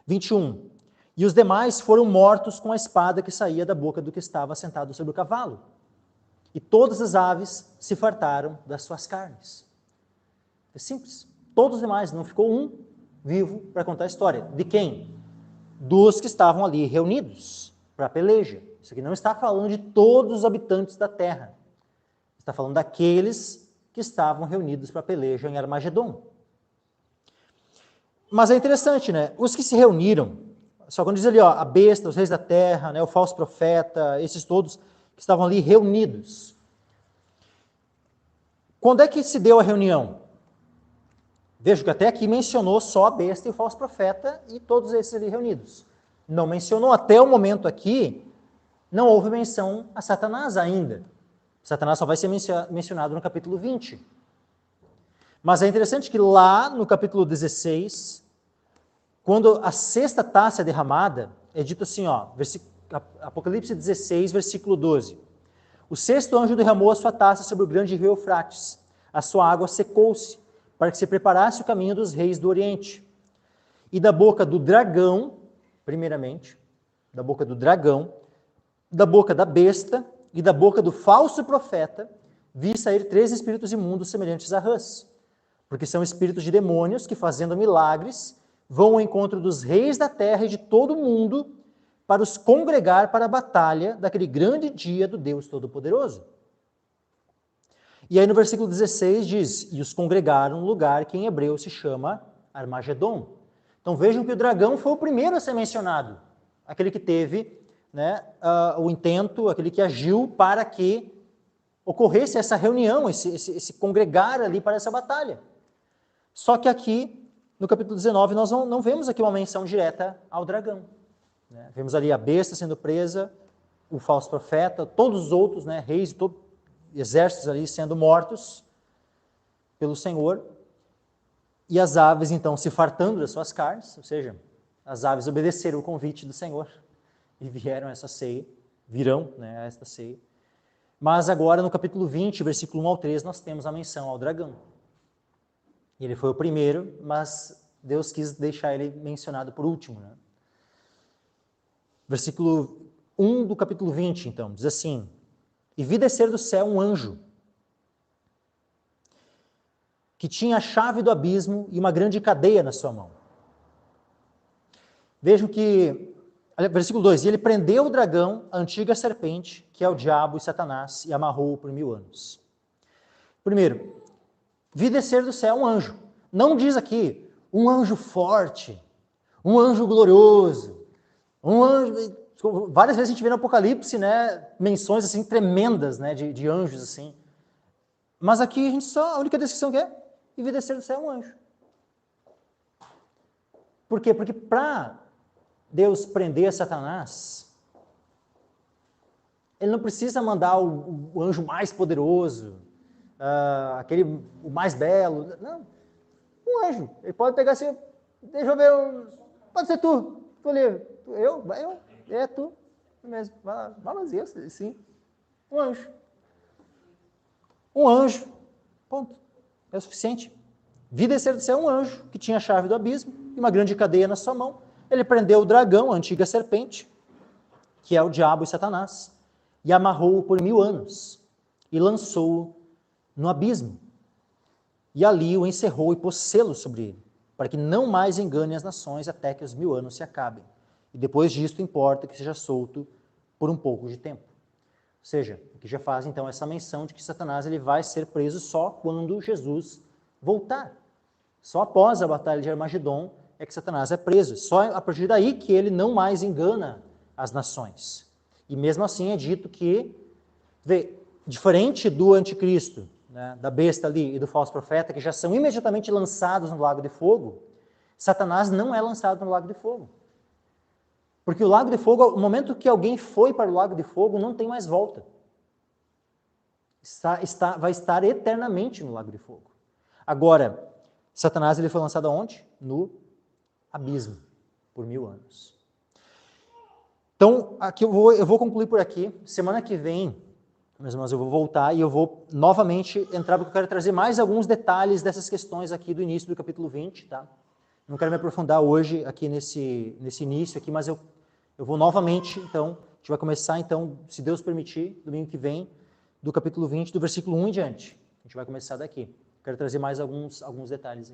21. E os demais foram mortos com a espada que saía da boca do que estava sentado sobre o cavalo. E todas as aves se fartaram das suas carnes. É simples. Todos os demais, não ficou um vivo para contar a história. De quem? Dos que estavam ali reunidos para a peleja. Isso aqui não está falando de todos os habitantes da terra. Está falando daqueles que estavam reunidos para a peleja em Armagedon. Mas é interessante, Os que se reuniram, só quando diz ali, a besta, os reis da terra, o falso profeta, esses todos que estavam ali reunidos. Quando é que se deu a reunião? Veja que até aqui mencionou só a besta e o falso profeta e todos esses ali reunidos. Não mencionou, até o momento aqui, não houve menção a Satanás ainda. Satanás só vai ser mencionado no capítulo 20. Mas é interessante que lá no capítulo 16, quando a sexta taça é derramada, é dito assim, Apocalipse 16, versículo 12. O sexto anjo derramou a sua taça sobre o grande rio Eufrates. A sua água secou-se, para que se preparasse o caminho dos reis do Oriente. E da boca do dragão, primeiramente, da boca do dragão, da boca da besta e da boca do falso profeta, vi sair 3 espíritos imundos semelhantes a rãs, porque são espíritos de demônios que, fazendo milagres, vão ao encontro dos reis da terra e de todo o mundo para os congregar para a batalha daquele grande dia do Deus Todo-Poderoso. E aí no versículo 16 diz, e os congregaram no lugar que em hebreu se chama Armagedon. Então vejam que o dragão foi o primeiro a ser mencionado, aquele que teve, né, o intento, aquele que agiu para que ocorresse essa reunião, esse congregar ali para essa batalha. Só que aqui, no capítulo 19, nós não vemos aqui uma menção direta ao dragão. Né? Vemos ali a besta sendo presa, o falso profeta, todos os outros, né, reis e exércitos ali sendo mortos pelo Senhor, e as aves então se fartando das suas carnes, ou seja, as aves obedeceram o convite do Senhor e vieram a essa ceia, virão, né, a esta ceia. Mas agora no capítulo 20, versículo 1 ao 3, nós temos a menção ao dragão. Ele foi o primeiro, mas Deus quis deixar ele mencionado por último. Né? Versículo 1 do capítulo 20, então, diz assim, e vi descer do céu um anjo, que tinha a chave do abismo e uma grande cadeia na sua mão. Vejam que, versículo 2, e ele prendeu o dragão, a antiga serpente, que é o diabo e Satanás, e amarrou-o por 1000 anos. Primeiro, vi descer do céu um anjo. Não diz aqui um anjo forte, um anjo glorioso, um anjo... Várias vezes a gente vê no Apocalipse, né, menções assim tremendas, né, de anjos assim. Mas aqui a única descrição que é e vi descer do céu um anjo. Por quê? Porque para Deus prender Satanás, ele não precisa mandar o anjo mais poderoso, o mais belo. Não. Um anjo. Ele pode pegar assim, deixa eu ver, pode ser tu livre. Eu? É tu mesmo. Vai vazio, sim. Um anjo. Um anjo. Ponto. É o suficiente. Vi descer do céu um anjo que tinha a chave do abismo e uma grande cadeia na sua mão. Ele prendeu o dragão, a antiga serpente, que é o diabo e Satanás, e amarrou-o por 1000 anos e lançou-o no abismo. E ali o encerrou e pôs selo sobre ele, para que não mais engane as nações até que os 1000 anos se acabem. E depois disto importa que seja solto por um pouco de tempo. Ou seja, aqui já faz então essa menção de que Satanás ele vai ser preso só quando Jesus voltar. Só após a batalha de Armagedon é que Satanás é preso. Só a partir daí que ele não mais engana as nações. E mesmo assim é dito que, diferente do anticristo, né, da besta ali e do falso profeta, que já são imediatamente lançados no lago de fogo, Satanás não é lançado no lago de fogo. Porque o lago de fogo, no momento que alguém foi para o lago de fogo, não tem mais volta. Vai estar eternamente no lago de fogo. Agora, Satanás ele foi lançado aonde? No abismo, por 1000 anos. Então, aqui eu vou concluir por aqui. Semana que vem, meus irmãos, eu vou voltar e eu vou novamente entrar, porque eu quero trazer mais alguns detalhes dessas questões aqui do início do capítulo 20, tá? Não quero me aprofundar hoje aqui nesse início aqui, mas eu vou novamente, então, a gente vai começar, então, se Deus permitir, domingo que vem, do capítulo 20, do versículo 1 em diante. A gente vai começar daqui. Quero trazer mais alguns detalhes aqui.